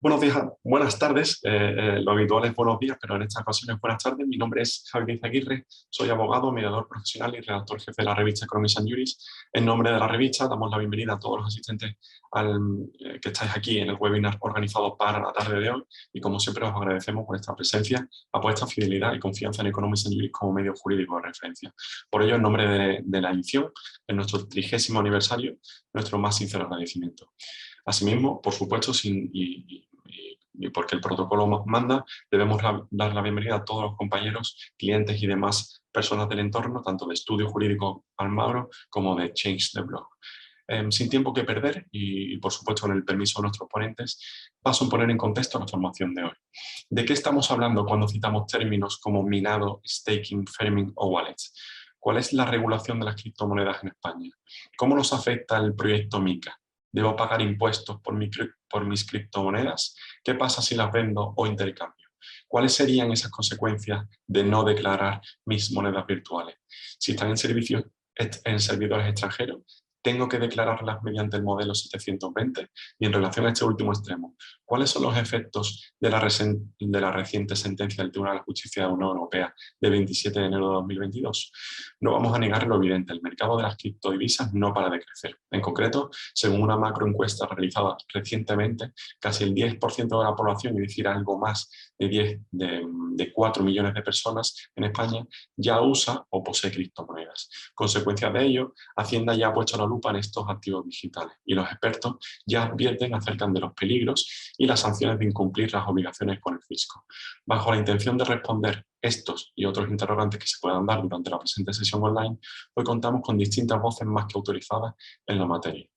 Buenos días, buenas tardes. Lo habitual es buenos días, pero en esta ocasión es buenas tardes. Mi nombre es Javier Izaguirre, soy abogado, mediador profesional y redactor jefe de la revista Economics and Juris. En nombre de la revista damos la bienvenida a todos los asistentes que estáis aquí en el webinar organizado para la tarde de hoy y como siempre os agradecemos por esta presencia, apuesta, fidelidad y confianza en Economics and Juris como medio jurídico de referencia. Por ello, en nombre de la edición, en nuestro 30º aniversario, nuestro más sincero agradecimiento. Asimismo, por supuesto, y porque el protocolo manda, debemos dar la bienvenida a todos los compañeros, clientes y demás personas del entorno, tanto de Estudio Jurídico Almagro como de Change the Blog. Sin tiempo que perder y, por supuesto, con el permiso de nuestros ponentes, paso a poner en contexto la formación de hoy. ¿De qué estamos hablando cuando citamos términos como minado, staking, firming o wallets? ¿Cuál es la regulación de las criptomonedas en España? ¿Cómo nos afecta el proyecto MiCA? ¿Debo pagar impuestos por mis criptomonedas? ¿Qué pasa si las vendo o intercambio? ¿Cuáles serían esas consecuencias de no declarar mis monedas virtuales? Si están en servidores extranjeros, ¿tengo que declararlas mediante el modelo 720? Y en relación a este último extremo, ¿cuáles son los efectos de la reciente sentencia del Tribunal de Justicia de la Unión Europea de 27 de enero de 2022? No vamos a negar lo evidente, el mercado de las criptodivisas no para de crecer. En concreto, según una macroencuesta realizada recientemente, casi el 10% de la población, es decir, algo más de 4 millones de personas en España, ya usa o posee criptomonedas. Consecuencia de ello, Hacienda ya ha puesto la lupa en estos activos digitales y los expertos ya advierten acerca de los peligros y las sanciones de incumplir las obligaciones con el fisco. Bajo la intención de responder estos y otros interrogantes que se puedan dar durante la presente sesión online, hoy contamos con distintas voces más que autorizadas en la materia.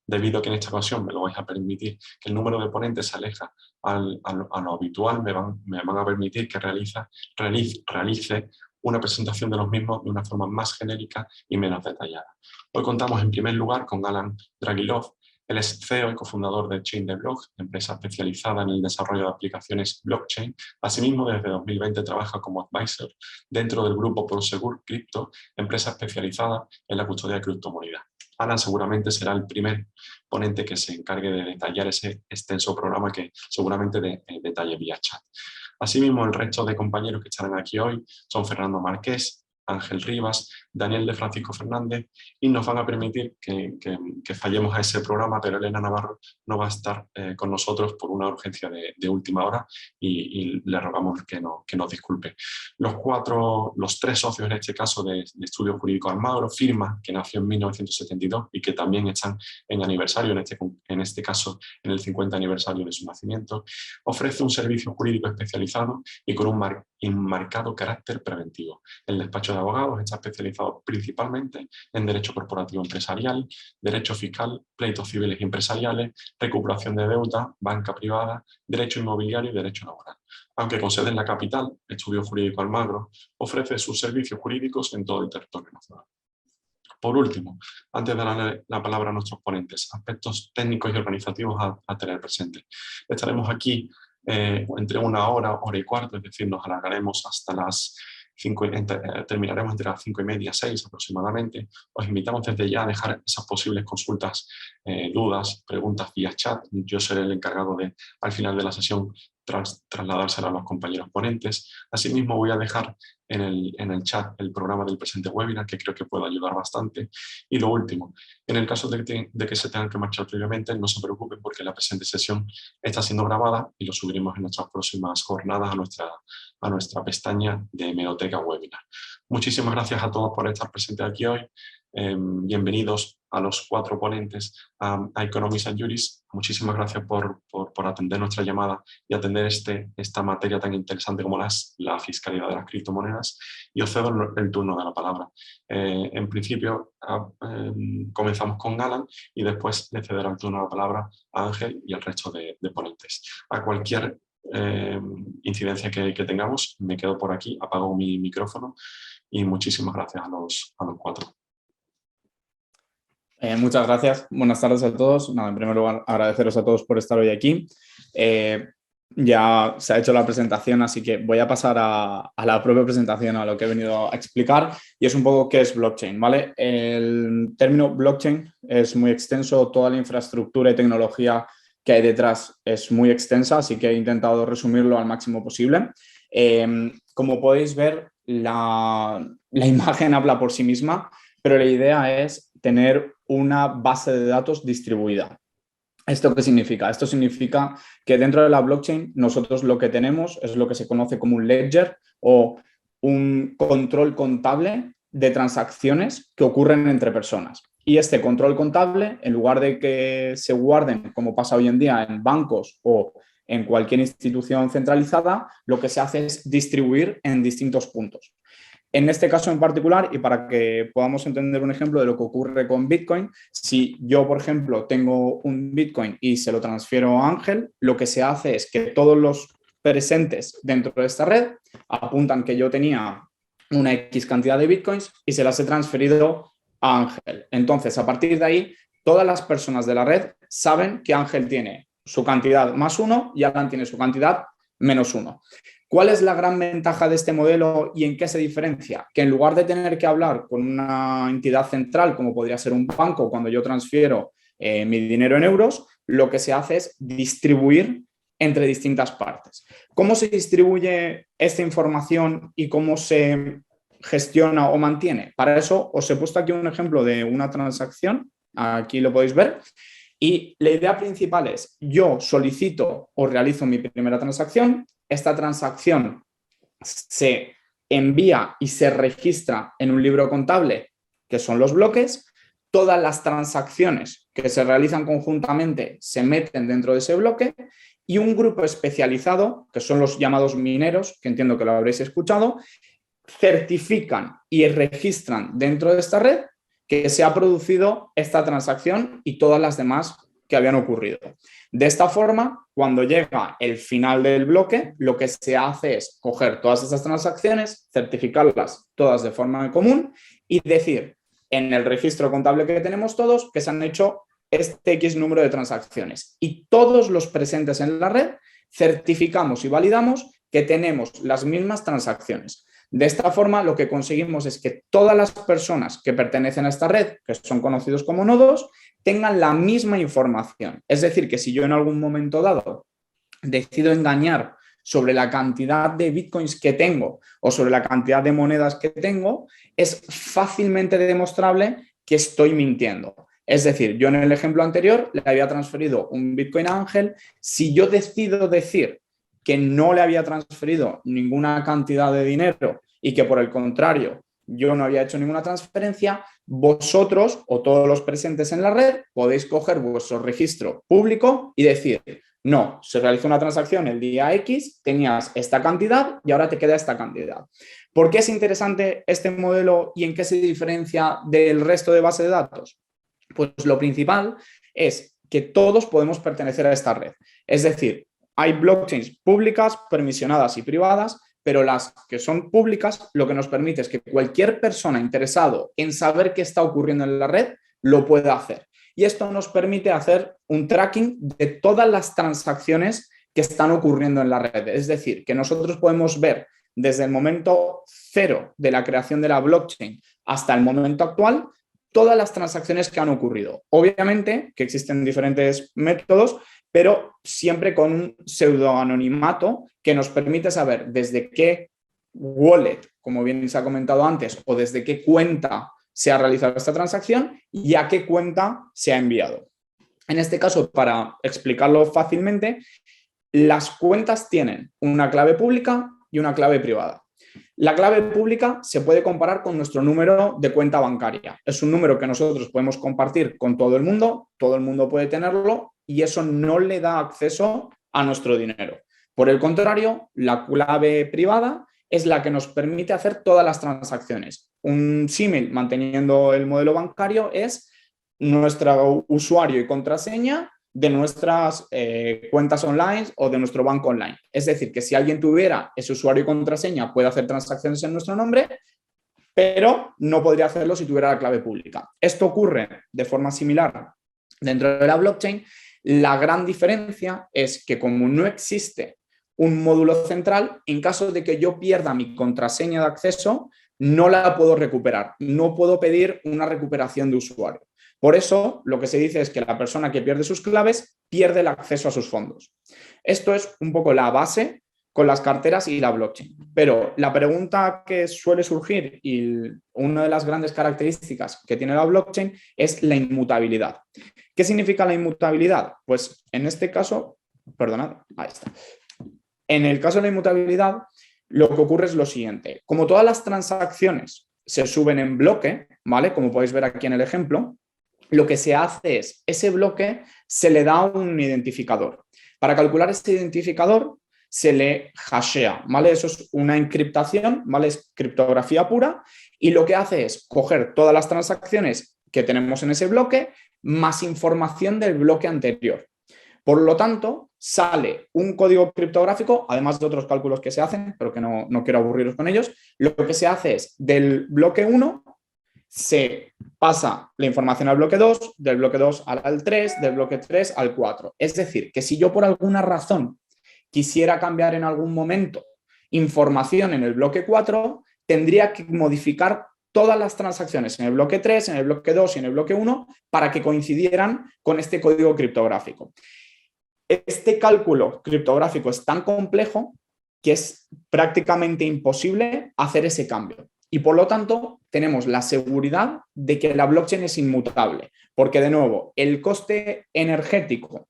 Debido a que en esta ocasión me lo vais a permitir que el número de ponentes se aleja a lo habitual, me van a permitir que realice una presentación de los mismos de una forma más genérica y menos detallada. Hoy contamos en primer lugar con Alan Dragilov. Él es CEO y cofundador de Chain the Blog, empresa especializada en el desarrollo de aplicaciones blockchain. Asimismo, desde 2020 trabaja como advisor dentro del grupo Prosegur Crypto, empresa especializada en la custodia de criptomonedas. Alan seguramente será el primer ponente que se encargue de detallar ese extenso programa que seguramente detalle vía chat. Asimismo, el resto de compañeros que estarán aquí hoy son Fernando Marqués, Ángel Rivas, Daniel de Francisco Fernández, y nos van a permitir que fallemos a ese programa, pero Elena Navarro no va a estar con nosotros por una urgencia de última hora y le rogamos que nos disculpe. Los tres socios en este caso de Estudio Jurídico Almagro, firma que nació en 1972 y que también están en aniversario, en este caso en el 50 aniversario de su nacimiento, ofrece un servicio jurídico especializado y con un marcado carácter preventivo. El despacho de abogados está especializado principalmente en derecho corporativo empresarial, derecho fiscal, pleitos civiles y empresariales, recuperación de deuda, banca privada, derecho inmobiliario y derecho laboral. Aunque con sede en la capital, Estudio Jurídico Almagro ofrece sus servicios jurídicos en todo el territorio nacional. Por último, antes de darle la palabra a nuestros ponentes, aspectos técnicos y organizativos a tener presentes. Estaremos aquí entre una hora y cuarto, es decir, nos alargaremos hasta las 5, terminaremos entre las 5:30 y 6 aproximadamente. Os invitamos desde ya a dejar esas posibles consultas, dudas, preguntas vía chat. Yo seré el encargado de, al final de la sesión, trasladársela a los compañeros ponentes. Asimismo, voy a dejar en el chat el programa del presente webinar, que creo que puede ayudar bastante. Y lo último, en el caso de que se tengan que marchar previamente, no se preocupen porque la presente sesión está siendo grabada y lo subiremos en nuestras próximas jornadas a nuestra pestaña de Hemeroteca Webinar. Muchísimas gracias a todos por estar presentes aquí hoy. Bienvenidos a los 4 ponentes a Economics and Juris. Muchísimas gracias por atender nuestra llamada y atender esta materia tan interesante como la fiscalidad de las criptomonedas. Y os cedo el turno de la palabra. En principio, comenzamos con Alan y después le cederá el turno de la palabra a Ángel y al resto de ponentes. A cualquier incidencia que tengamos, me quedo por aquí, apago mi micrófono y muchísimas gracias a los 4. Muchas gracias. Buenas tardes a todos. Nada, en primer lugar, agradeceros a todos por estar hoy aquí. Ya se ha hecho la presentación, así que voy a pasar a la propia presentación, a lo que he venido a explicar, y es un poco qué es blockchain, ¿vale? El término blockchain es muy extenso, toda la infraestructura y tecnología que hay detrás es muy extensa, así que he intentado resumirlo al máximo posible. Como podéis ver, la imagen habla por sí misma, pero la idea es tener una base de datos distribuida. ¿Esto qué significa? Esto significa que dentro de la blockchain nosotros lo que tenemos es lo que se conoce como un ledger o un control contable de transacciones que ocurren entre personas. Y este control contable, en lugar de que se guarden, como pasa hoy en día, en bancos o en cualquier institución centralizada, lo que se hace es distribuir en distintos puntos. En este caso en particular, y para que podamos entender un ejemplo de lo que ocurre con Bitcoin, si yo, por ejemplo, tengo un Bitcoin y se lo transfiero a Ángel, lo que se hace es que todos los presentes dentro de esta red apuntan que yo tenía una X cantidad de Bitcoins y se las he transferido a Ángel. Entonces, a partir de ahí, todas las personas de la red saben que Ángel tiene su cantidad más 1 y Alan tiene su cantidad menos 1. ¿Cuál es la gran ventaja de este modelo y en qué se diferencia? Que en lugar de tener que hablar con una entidad central, como podría ser un banco, cuando yo transfiero mi dinero en euros, lo que se hace es distribuir entre distintas partes. ¿Cómo se distribuye esta información y cómo se gestiona o mantiene? Para eso os he puesto aquí un ejemplo de una transacción. Aquí lo podéis ver. Y la idea principal es, yo solicito o realizo mi primera transacción, esta transacción se envía y se registra en un libro contable, que son los bloques, todas las transacciones que se realizan conjuntamente se meten dentro de ese bloque y un grupo especializado, que son los llamados mineros, que entiendo que lo habréis escuchado, certifican y registran dentro de esta red que se ha producido esta transacción y todas las demás que habían ocurrido. De esta forma, cuando llega el final del bloque, lo que se hace es coger todas estas transacciones, certificarlas todas de forma común y decir en el registro contable que tenemos todos que se han hecho este X número de transacciones. Y todos los presentes en la red certificamos y validamos que tenemos las mismas transacciones. De esta forma, lo que conseguimos es que todas las personas que pertenecen a esta red, que son conocidos como nodos, tengan la misma información. Es decir, que si yo en algún momento dado decido engañar sobre la cantidad de bitcoins que tengo o sobre la cantidad de monedas que tengo, es fácilmente demostrable que estoy mintiendo. Es decir, yo en el ejemplo anterior le había transferido un bitcoin a Ángel. Si yo decido decir que no le había transferido ninguna cantidad de dinero y que por el contrario yo no había hecho ninguna transferencia, vosotros o todos los presentes en la red podéis coger vuestro registro público y decir, no, se realizó una transacción el día X, tenías esta cantidad y ahora te queda esta cantidad. ¿Por qué es interesante este modelo y en qué se diferencia del resto de base de datos? Pues lo principal es que todos podemos pertenecer a esta red. Es decir, hay blockchains públicas, permisionadas y privadas, pero las que son públicas lo que nos permite es que cualquier persona interesado en saber qué está ocurriendo en la red lo pueda hacer. Y esto nos permite hacer un tracking de todas las transacciones que están ocurriendo en la red. Es decir, que nosotros podemos ver desde el momento cero de la creación de la blockchain hasta el momento actual todas las transacciones que han ocurrido. Obviamente que existen diferentes métodos, pero siempre con un pseudoanonimato que nos permite saber desde qué wallet, como bien se ha comentado antes, o desde qué cuenta se ha realizado esta transacción y a qué cuenta se ha enviado. En este caso, para explicarlo fácilmente, las cuentas tienen una clave pública y una clave privada. La clave pública se puede comparar con nuestro número de cuenta bancaria. Es un número que nosotros podemos compartir con todo el mundo puede tenerlo y eso no le da acceso a nuestro dinero. Por el contrario, la clave privada es la que nos permite hacer todas las transacciones. Un símil, manteniendo el modelo bancario, es nuestro usuario y contraseña de nuestras cuentas online o de nuestro banco online. Es decir, que si alguien tuviera ese usuario y contraseña, puede hacer transacciones en nuestro nombre, pero no podría hacerlo si tuviera la clave pública. Esto ocurre de forma similar dentro de la blockchain. La gran diferencia es que como no existe un módulo central, en caso de que yo pierda mi contraseña de acceso, no la puedo recuperar. No puedo pedir una recuperación de usuario. Por eso, lo que se dice es que la persona que pierde sus claves pierde el acceso a sus fondos. Esto es un poco la base con las carteras y la blockchain. Pero la pregunta que suele surgir y una de las grandes características que tiene la blockchain es la inmutabilidad. ¿Qué significa la inmutabilidad? Pues en este caso, perdonad, ahí está. En el caso de la inmutabilidad, lo que ocurre es lo siguiente. Como todas las transacciones se suben en bloque, ¿vale? Como podéis ver aquí en el ejemplo, lo que se hace es, ese bloque se le da un identificador. Para calcular este identificador se le hashea, ¿vale? Eso es una encriptación, ¿vale? Es criptografía pura y lo que hace es coger todas las transacciones que tenemos en ese bloque más información del bloque anterior. Por lo tanto, sale un código criptográfico, además de otros cálculos que se hacen, pero que no quiero aburriros con ellos. Lo que se hace es, del bloque 1 se pasa la información al bloque 2, del bloque 2 al 3, del bloque 3 al 4. Es decir, que si yo por alguna razón quisiera cambiar en algún momento información en el bloque 4, tendría que modificar todas las transacciones en el bloque 3, en el bloque 2 y en el bloque 1 para que coincidieran con este código criptográfico. Este cálculo criptográfico es tan complejo que es prácticamente imposible hacer ese cambio. Y por lo tanto, tenemos la seguridad de que la blockchain es inmutable, porque de nuevo, el coste energético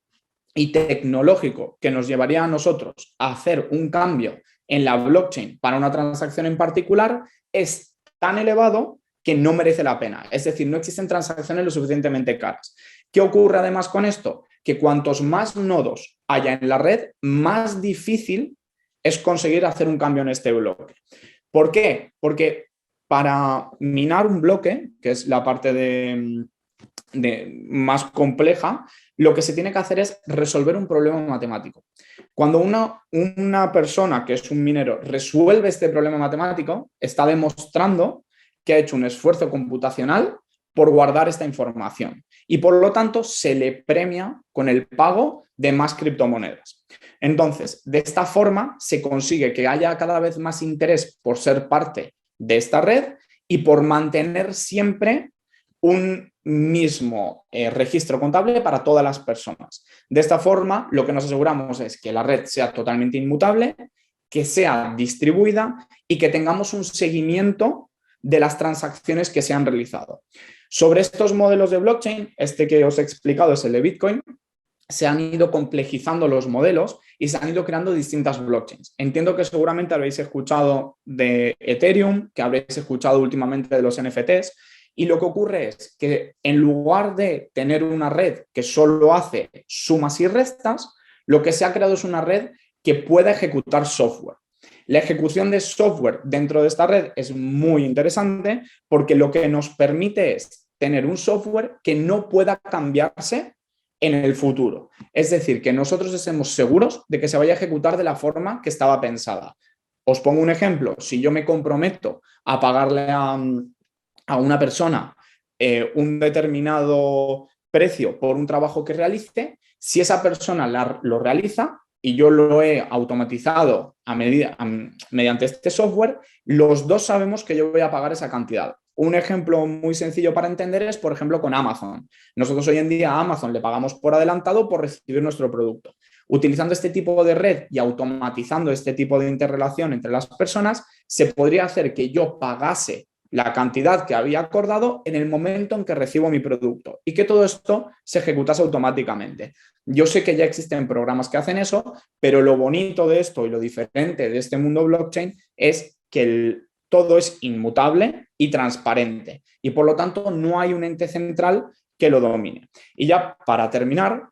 y tecnológico que nos llevaría a nosotros a hacer un cambio en la blockchain para una transacción en particular es tan elevado que no merece la pena. Es decir, no existen transacciones lo suficientemente caras. ¿Qué ocurre además con esto? Que cuantos más nodos haya en la red, más difícil es conseguir hacer un cambio en este bloque. ¿Por qué? Porque para minar un bloque, que es la parte más compleja, lo que se tiene que hacer es resolver un problema matemático. Cuando una persona que es un minero resuelve este problema matemático, está demostrando que ha hecho un esfuerzo computacional por guardar esta información y por lo tanto se le premia con el pago de más criptomonedas. Entonces, de esta forma se consigue que haya cada vez más interés por ser parte de esta red y por mantener siempre un mismo registro contable para todas las personas. De esta forma, lo que nos aseguramos es que la red sea totalmente inmutable, que sea distribuida y que tengamos un seguimiento de las transacciones que se han realizado. Sobre estos modelos de blockchain, este que os he explicado es el de Bitcoin, se han ido complejizando los modelos y se han ido creando distintas blockchains. Entiendo que seguramente habréis escuchado de Ethereum, que habréis escuchado últimamente de los NFTs, y lo que ocurre es que en lugar de tener una red que solo hace sumas y restas, lo que se ha creado es una red que pueda ejecutar software. La ejecución de software dentro de esta red es muy interesante porque lo que nos permite es tener un software que no pueda cambiarse en el futuro. Es decir, que nosotros estemos seguros de que se vaya a ejecutar de la forma que estaba pensada. Os pongo un ejemplo. Si yo me comprometo a pagarle a una persona un determinado precio por un trabajo que realice, si esa persona lo realiza y yo lo he automatizado mediante este software, los dos sabemos que yo voy a pagar esa cantidad. Un ejemplo muy sencillo para entender es, por ejemplo, con Amazon. Nosotros hoy en día a Amazon le pagamos por adelantado por recibir nuestro producto. Utilizando este tipo de red y automatizando este tipo de interrelación entre las personas, se podría hacer que yo pagase la cantidad que había acordado en el momento en que recibo mi producto y que todo esto se ejecutase automáticamente. Yo sé que ya existen programas que hacen eso, pero lo bonito de esto y lo diferente de este mundo blockchain es que todo es inmutable y transparente y por lo tanto no hay un ente central que lo domine. Y ya para terminar,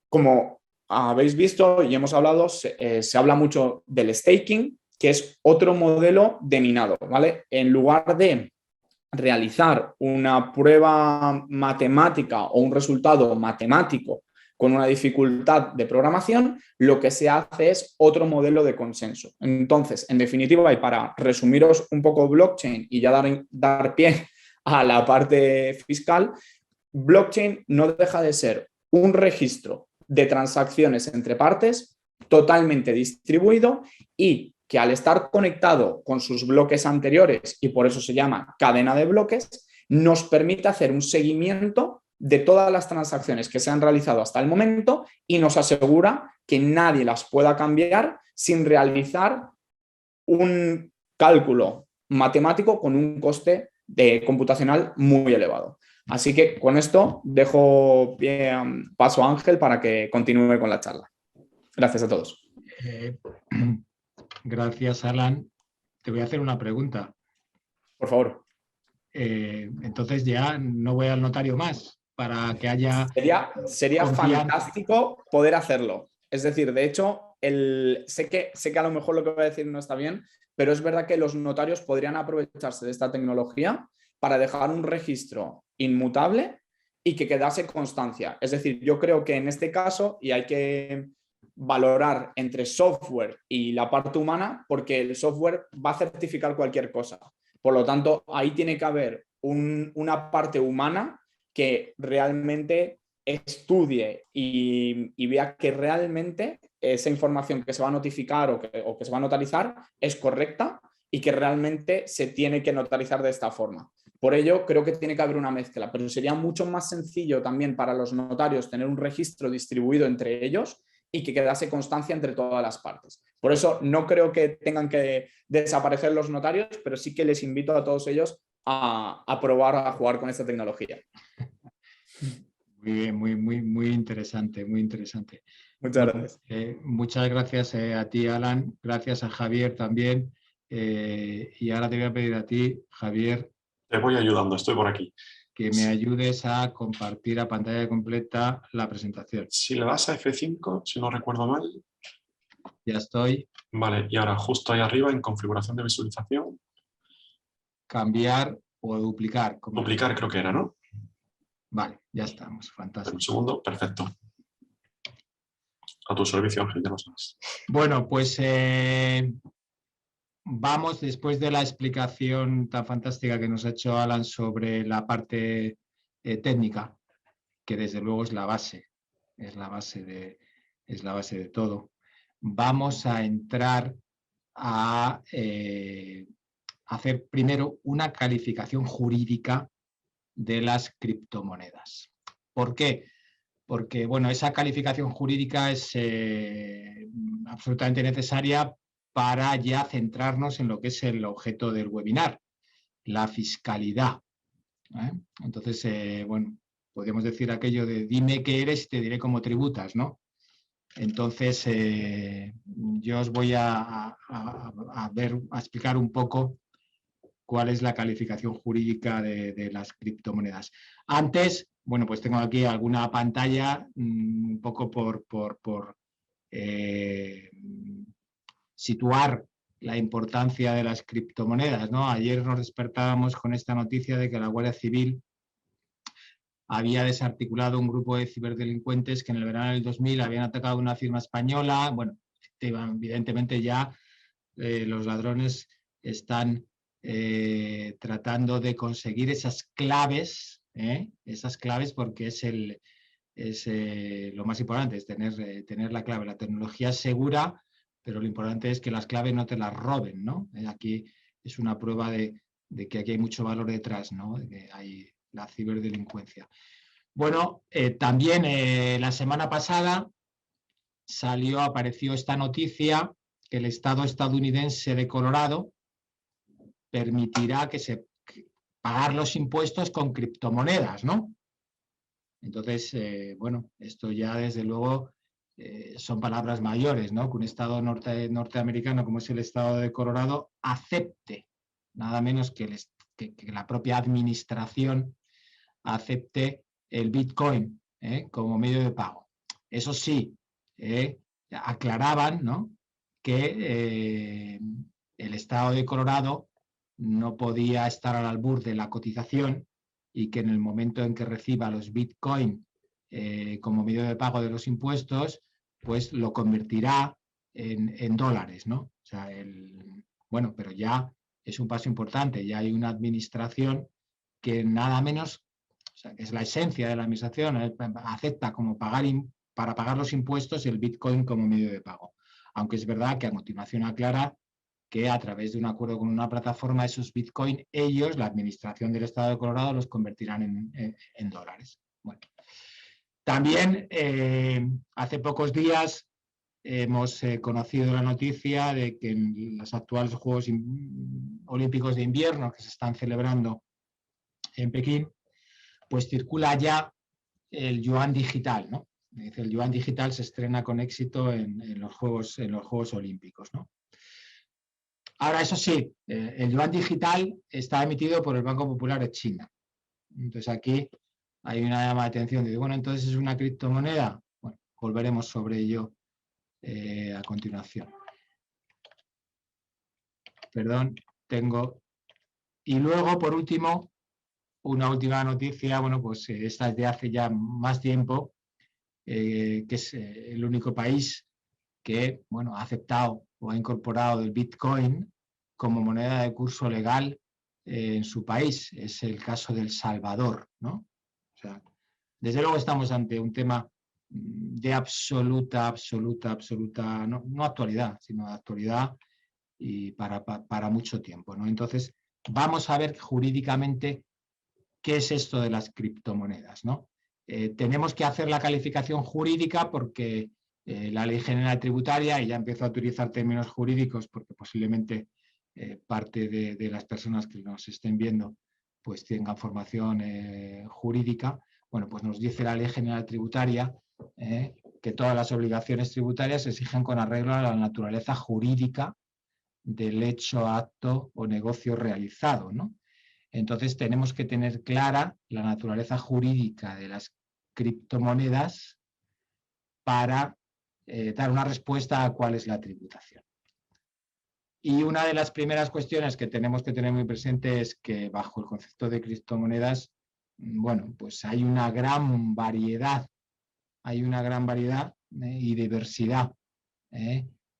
como habéis visto y hemos hablado, se habla mucho del staking, que es otro modelo de minado, ¿vale? En lugar de realizar una prueba matemática o un resultado matemático con una dificultad de programación, lo que se hace es otro modelo de consenso. Entonces, en definitiva, y para resumiros un poco blockchain y ya dar pie a la parte fiscal, blockchain no deja de ser un registro de transacciones entre partes totalmente distribuido y que al estar conectado con sus bloques anteriores, y por eso se llama cadena de bloques, nos permite hacer un seguimiento de todas las transacciones que se han realizado hasta el momento y nos asegura que nadie las pueda cambiar sin realizar un cálculo matemático con un coste computacional muy elevado. Así que con esto dejo paso a Ángel para que continúe con la charla. Gracias a todos. Gracias, Alan. Te voy a hacer una pregunta. Por favor. Entonces ya no voy al notario más para que haya... Sería fantástico poder hacerlo. Es decir, de hecho, sé que a lo mejor lo que voy a decir no está bien, pero es verdad que los notarios podrían aprovecharse de esta tecnología para dejar un registro inmutable y que quedase constancia. Es decir, yo creo que en este caso, y hay que valorar entre software y la parte humana, porque el software va a certificar cualquier cosa. Por lo tanto, ahí tiene que haber una parte humana que realmente estudie y vea que realmente esa información que se va a notificar o que se va a notarizar es correcta y que realmente se tiene que notarizar de esta forma. Por ello, creo que tiene que haber una mezcla, pero sería mucho más sencillo también para los notarios tener un registro distribuido entre ellos y que quedase constancia entre todas las partes. Por eso no creo que tengan que desaparecer los notarios, pero sí que les invito a todos ellos a probar a jugar con esta tecnología. Muy bien, muy interesante, muy interesante. Muchas gracias. Muchas gracias a ti, Alan. Gracias a Javier también. Y ahora te voy a pedir a ti, Javier. Te voy ayudando, estoy por aquí. Que me ayudes a compartir a pantalla completa la presentación. Si le das a F5, si no recuerdo mal. Ya estoy. Vale, y ahora justo ahí arriba en configuración de visualización. Cambiar o duplicar. Duplicar creo que era, ¿no? Vale, ya estamos, fantástico. Un segundo, perfecto. A tu servicio, Ángel, ya lo sabes. Bueno, pues vamos, después de la explicación tan fantástica que nos ha hecho Alan sobre la parte técnica, que desde luego es la base de todo. Vamos a entrar a hacer primero una calificación jurídica de las criptomonedas. ¿Por qué? Porque, bueno, esa calificación jurídica es absolutamente necesaria para ya centrarnos en lo que es el objeto del webinar, la fiscalidad. Entonces, bueno, podríamos decir aquello de dime qué eres y te diré cómo tributas, ¿no? Entonces, yo os voy a explicar un poco cuál es la calificación jurídica de las criptomonedas. Antes, bueno, pues tengo aquí alguna pantalla un poco por situar la importancia de las criptomonedas, ¿no? Ayer nos despertábamos con esta noticia de que la Guardia Civil había desarticulado un grupo de ciberdelincuentes que en el verano del 2000 habían atacado una firma española. Bueno, evidentemente ya los ladrones están tratando de conseguir esas claves porque es lo más importante, es tener la clave. La tecnología es segura, pero lo importante es que las claves no te las roben, ¿no? Aquí es una prueba de que aquí hay mucho valor detrás, ¿no? De que hay la ciberdelincuencia. Bueno, también la semana pasada apareció esta noticia que el Estado estadounidense de Colorado permitirá pagar los impuestos con criptomonedas, ¿no? Entonces, bueno, esto ya desde luego son palabras mayores, ¿no? Que un Estado norteamericano como es el Estado de Colorado acepte, nada menos que la propia administración acepte el Bitcoin como medio de pago. Eso sí, aclaraban, ¿no?, que el Estado de Colorado no podía estar al albur de la cotización y que en el momento en que reciba los Bitcoin como medio de pago de los impuestos, pues lo convertirá en dólares, ¿no? O sea, bueno, pero ya es un paso importante, ya hay una administración que nada menos, o sea, que es la esencia de la administración, acepta para pagar los impuestos el Bitcoin como medio de pago. Aunque es verdad que a continuación aclara que a través de un acuerdo con una plataforma, esos Bitcoin, ellos, la administración del Estado de Colorado, los convertirán en dólares. Bueno, también hace pocos días hemos conocido la noticia de que en los actuales Juegos Olímpicos de Invierno que se están celebrando en Pekín, pues circula ya el yuan digital, ¿no? El yuan digital se estrena con éxito en los Juegos Olímpicos, ¿no? Ahora, eso sí, el yuan digital está emitido por el Banco Popular de China. Entonces aquí hay una llamada de atención de, bueno, entonces es una criptomoneda. Bueno, volveremos sobre ello a continuación. Perdón, tengo... Y luego, por último, una última noticia, bueno, pues esta es de hace ya más tiempo, que es el único país que, bueno, ha aceptado o ha incorporado el Bitcoin como moneda de curso legal en su país. Es el caso de El Salvador, ¿no? O sea, desde luego estamos ante un tema de absoluta, no actualidad, sino de actualidad y para mucho tiempo, ¿no? Entonces, vamos a ver jurídicamente qué es esto de las criptomonedas, ¿no? Tenemos que hacer la calificación jurídica porque la Ley General Tributaria, y ya empezó a utilizar términos jurídicos porque posiblemente parte de las personas que nos estén viendo pues tengan formación jurídica, bueno, pues nos dice la Ley General Tributaria que todas las obligaciones tributarias se exigen con arreglo a la naturaleza jurídica del hecho, acto o negocio realizado, ¿no? Entonces tenemos que tener clara la naturaleza jurídica de las criptomonedas para dar una respuesta a cuál es la tributación. Y una de las primeras cuestiones que tenemos que tener muy presente es que bajo el concepto de criptomonedas, bueno, pues hay una gran variedad y diversidad.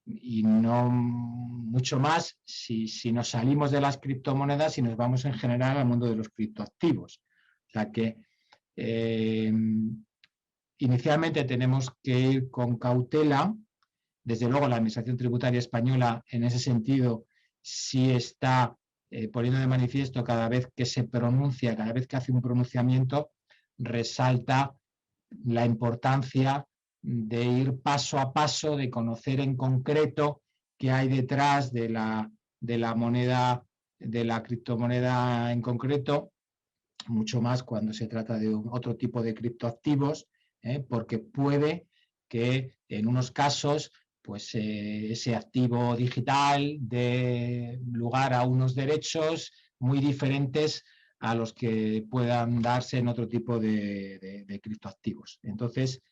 Y no mucho más si nos salimos de las criptomonedas y nos vamos en general al mundo de los criptoactivos. O sea que inicialmente tenemos que ir con cautela. Desde luego la Administración Tributaria Española en ese sentido sí está poniendo de manifiesto cada vez que se pronuncia, cada vez que hace un pronunciamiento, resalta la importancia de ir paso a paso, de conocer en concreto qué hay detrás de la moneda, de la criptomoneda en concreto, mucho más cuando se trata de otro tipo de criptoactivos, porque puede que en unos casos pues ese activo digital dé lugar a unos derechos muy diferentes a los que puedan darse en otro tipo de criptoactivos. Entonces,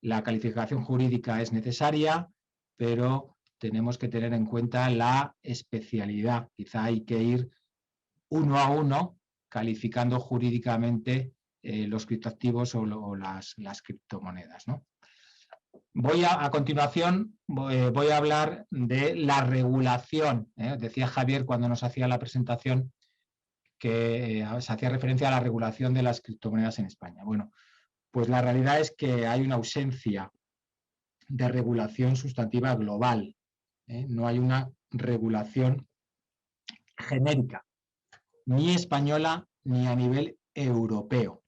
la calificación jurídica es necesaria, pero tenemos que tener en cuenta la especialidad. Quizá hay que ir uno a uno calificando jurídicamente los criptoactivos o las criptomonedas, ¿no? A continuación voy a hablar de la regulación. Decía Javier cuando nos hacía la presentación que se hacía referencia a la regulación de las criptomonedas en España. Bueno, pues la realidad es que hay una ausencia de regulación sustantiva global. No hay una regulación genérica, ni española ni a nivel europeo.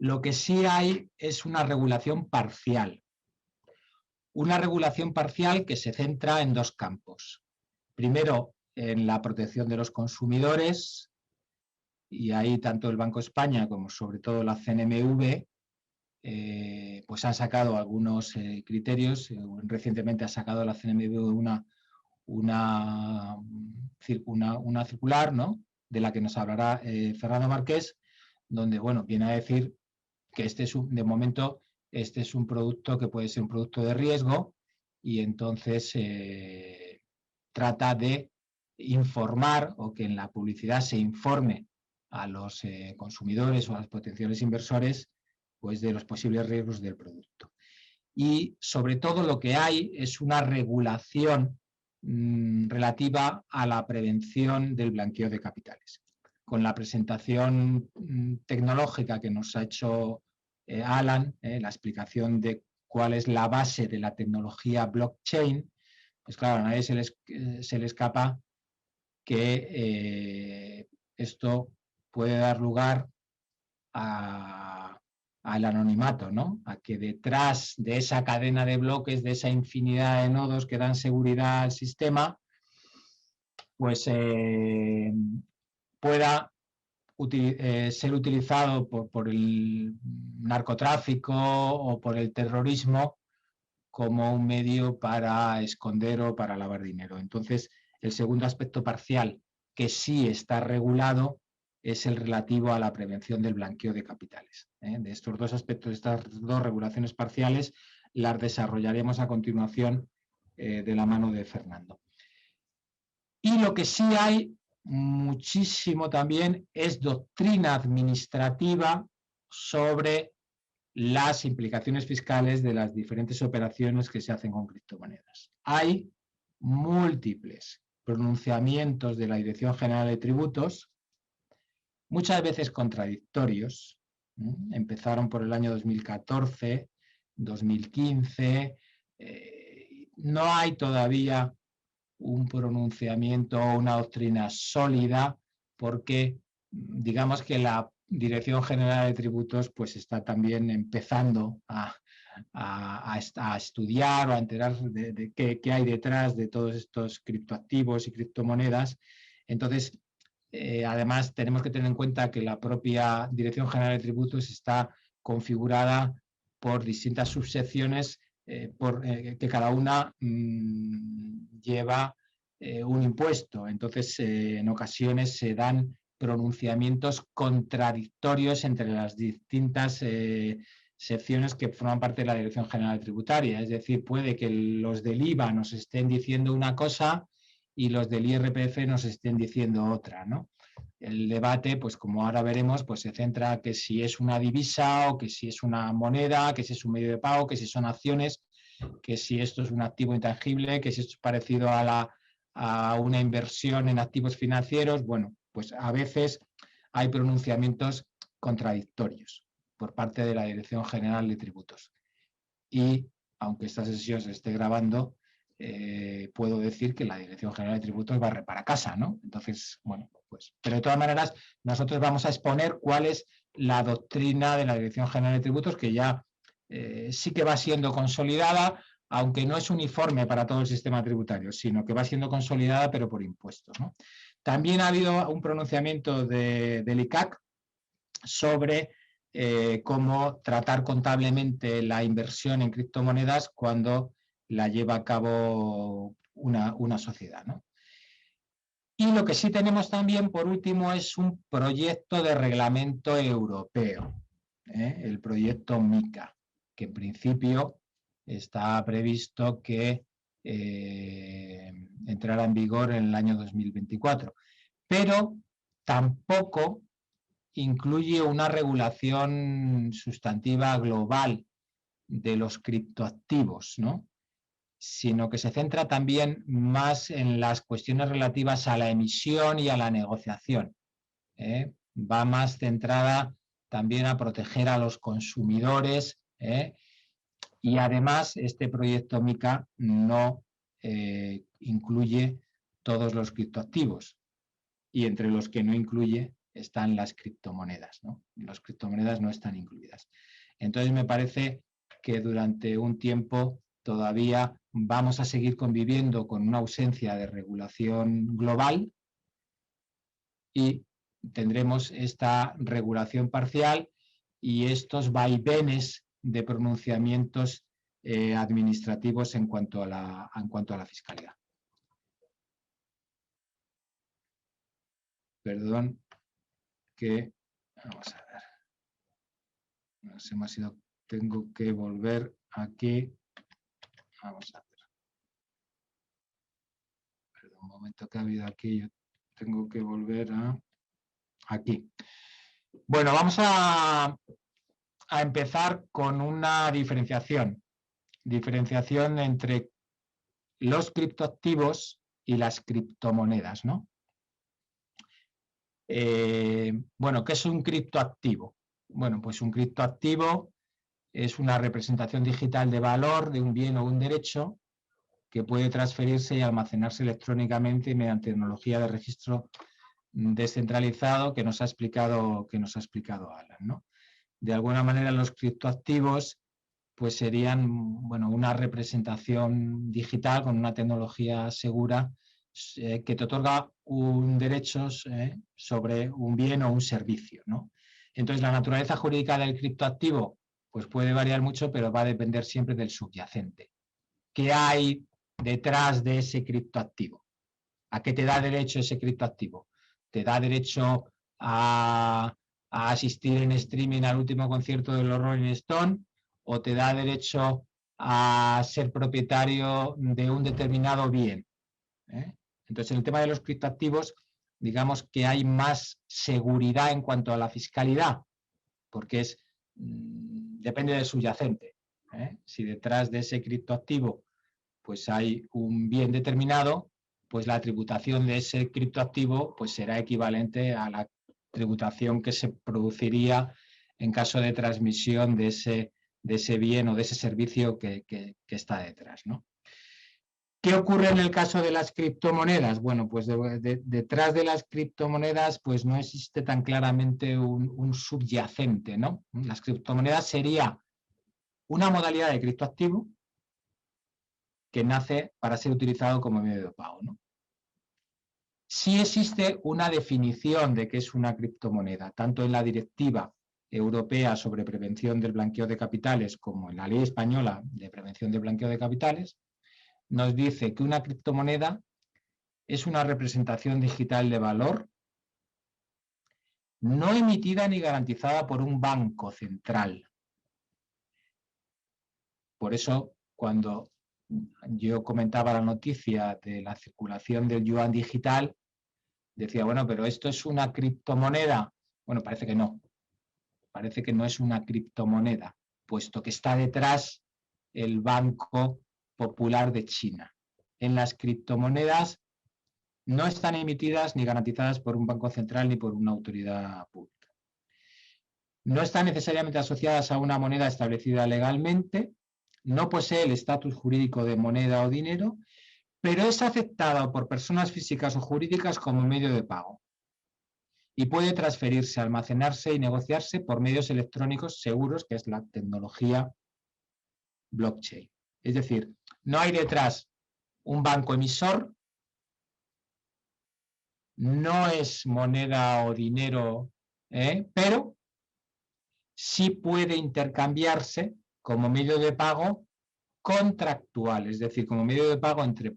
Lo que sí hay es una regulación parcial. Una regulación parcial que se centra en dos campos. Primero, en la protección de los consumidores, y ahí tanto el Banco de España como sobre todo la CNMV pues han sacado algunos criterios. Recientemente ha sacado la CNMV una circular, ¿no?, de la que nos hablará Fernando Marqués, donde bueno, viene a decir que de momento este es un producto que puede ser un producto de riesgo y entonces trata de informar o que en la publicidad se informe a los consumidores o a los potenciales inversores pues de los posibles riesgos del producto. Y sobre todo lo que hay es una regulación relativa a la prevención del blanqueo de capitales. Con la presentación tecnológica que nos ha hecho Alan, la explicación de cuál es la base de la tecnología blockchain, pues claro, a nadie se le escapa que, esto puede dar lugar a al anonimato, ¿no? A que detrás de esa cadena de bloques, de esa infinidad de nodos que dan seguridad al sistema, pues pueda ser utilizado por el narcotráfico o por el terrorismo como un medio para esconder o para lavar dinero. Entonces, el segundo aspecto parcial que sí está regulado es el relativo a la prevención del blanqueo de capitales. De estos dos aspectos, estas dos regulaciones parciales, las desarrollaremos a continuación de la mano de Fernando. Y lo que sí hay muchísimo también es doctrina administrativa sobre las implicaciones fiscales de las diferentes operaciones que se hacen con criptomonedas. Hay múltiples pronunciamientos de la Dirección General de Tributos, muchas veces contradictorios. Empezaron por el año 2014, 2015. No hay todavía un pronunciamiento o una doctrina sólida porque digamos que la Dirección General de Tributos pues está también empezando a estudiar o a enterarse de qué hay detrás de todos estos criptoactivos y criptomonedas. Entonces, además tenemos que tener en cuenta que la propia Dirección General de Tributos está configurada por distintas subsecciones que cada una lleva un impuesto. Entonces, en ocasiones se dan pronunciamientos contradictorios entre las distintas secciones que forman parte de la Dirección General Tributaria. Es decir, puede que los del IVA nos estén diciendo una cosa y los del IRPF nos estén diciendo otra, ¿no? El debate, pues como ahora veremos, pues se centra que si es una divisa o que si es una moneda, que si es un medio de pago, que si son acciones, que si esto es un activo intangible, que si esto es parecido a una inversión en activos financieros. Bueno, pues a veces hay pronunciamientos contradictorios por parte de la Dirección General de Tributos. Y aunque esta sesión se esté grabando, puedo decir que la Dirección General de Tributos barre para casa, ¿no? Entonces, bueno, pues, pero de todas maneras, nosotros vamos a exponer cuál es la doctrina de la Dirección General de Tributos, que ya sí que va siendo consolidada, aunque no es uniforme para todo el sistema tributario, sino que va siendo consolidada, pero por impuestos, ¿no? También ha habido un pronunciamiento del ICAC sobre cómo tratar contablemente la inversión en criptomonedas cuando la lleva a cabo una sociedad, ¿no? Y lo que sí tenemos también, por último, es un proyecto de reglamento europeo, el proyecto MiCA, que en principio está previsto que entrará en vigor en el año 2024, pero tampoco incluye una regulación sustantiva global de los criptoactivos, ¿no? Sino que se centra también más en las cuestiones relativas a la emisión y a la negociación. Va más centrada también a proteger a los consumidores, y además este proyecto MiCA no incluye todos los criptoactivos, y entre los que no incluye están las criptomonedas, ¿no? Las criptomonedas no están incluidas. Entonces me parece que durante un tiempo todavía vamos a seguir conviviendo con una ausencia de regulación global y tendremos esta regulación parcial y estos vaivenes de pronunciamientos administrativos en cuanto a la fiscalidad. Perdón que, vamos a ver, no sé, tengo que volver aquí, vamos a ver, perdón, un momento que ha habido aquí, yo tengo que volver a aquí. Bueno, vamos a empezar con una diferenciación entre los criptoactivos y las criptomonedas, ¿no? Bueno, ¿qué es un criptoactivo? Bueno, pues un criptoactivo es una representación digital de valor de un bien o un derecho que puede transferirse y almacenarse electrónicamente mediante tecnología de registro descentralizado que nos ha explicado Alan, ¿no? de alguna manera los criptoactivos pues serían, bueno, una representación digital con una tecnología segura que te otorga un derecho sobre un bien o un servicio, ¿no? Entonces, la naturaleza jurídica del criptoactivo pues puede variar mucho, pero va a depender siempre del subyacente. ¿Qué hay detrás de ese criptoactivo? ¿A qué te da derecho ese criptoactivo? ¿Te da derecho a asistir en streaming al último concierto de los Rolling Stones? ¿O te da derecho a ser propietario de un determinado bien? Entonces, en el tema de los criptoactivos, digamos que hay más seguridad en cuanto a la fiscalidad, porque depende del subyacente. Si detrás de ese criptoactivo pues hay un bien determinado, pues la tributación de ese criptoactivo pues será equivalente a la tributación que se produciría en caso de transmisión de ese bien o de ese servicio que está detrás, ¿no? ¿Qué ocurre en el caso de las criptomonedas? Bueno, pues detrás de las criptomonedas pues no existe tan claramente un subyacente, ¿no? Las criptomonedas sería una modalidad de criptoactivo que nace para ser utilizado como medio de pago, ¿no? Sí existe una definición de qué es una criptomoneda, tanto en la Directiva Europea sobre Prevención del Blanqueo de Capitales como en la Ley Española de Prevención del Blanqueo de Capitales, nos dice que una criptomoneda es una representación digital de valor no emitida ni garantizada por un banco central. Por eso, cuando yo comentaba la noticia de la circulación del yuan digital, decía, bueno, pero ¿esto es una criptomoneda? Bueno, parece que no. Parece que no es una criptomoneda, puesto que está detrás el Banco Popular de China. En las criptomonedas no están emitidas ni garantizadas por un banco central ni por una autoridad pública. No están necesariamente asociadas a una moneda establecida legalmente, no posee el estatus jurídico de moneda o dinero, pero es aceptada por personas físicas o jurídicas como medio de pago y puede transferirse, almacenarse y negociarse por medios electrónicos seguros, que es la tecnología blockchain. Es decir, no hay detrás un banco emisor, no es moneda o dinero, pero sí puede intercambiarse como medio de pago contractual, es decir, como medio de pago entre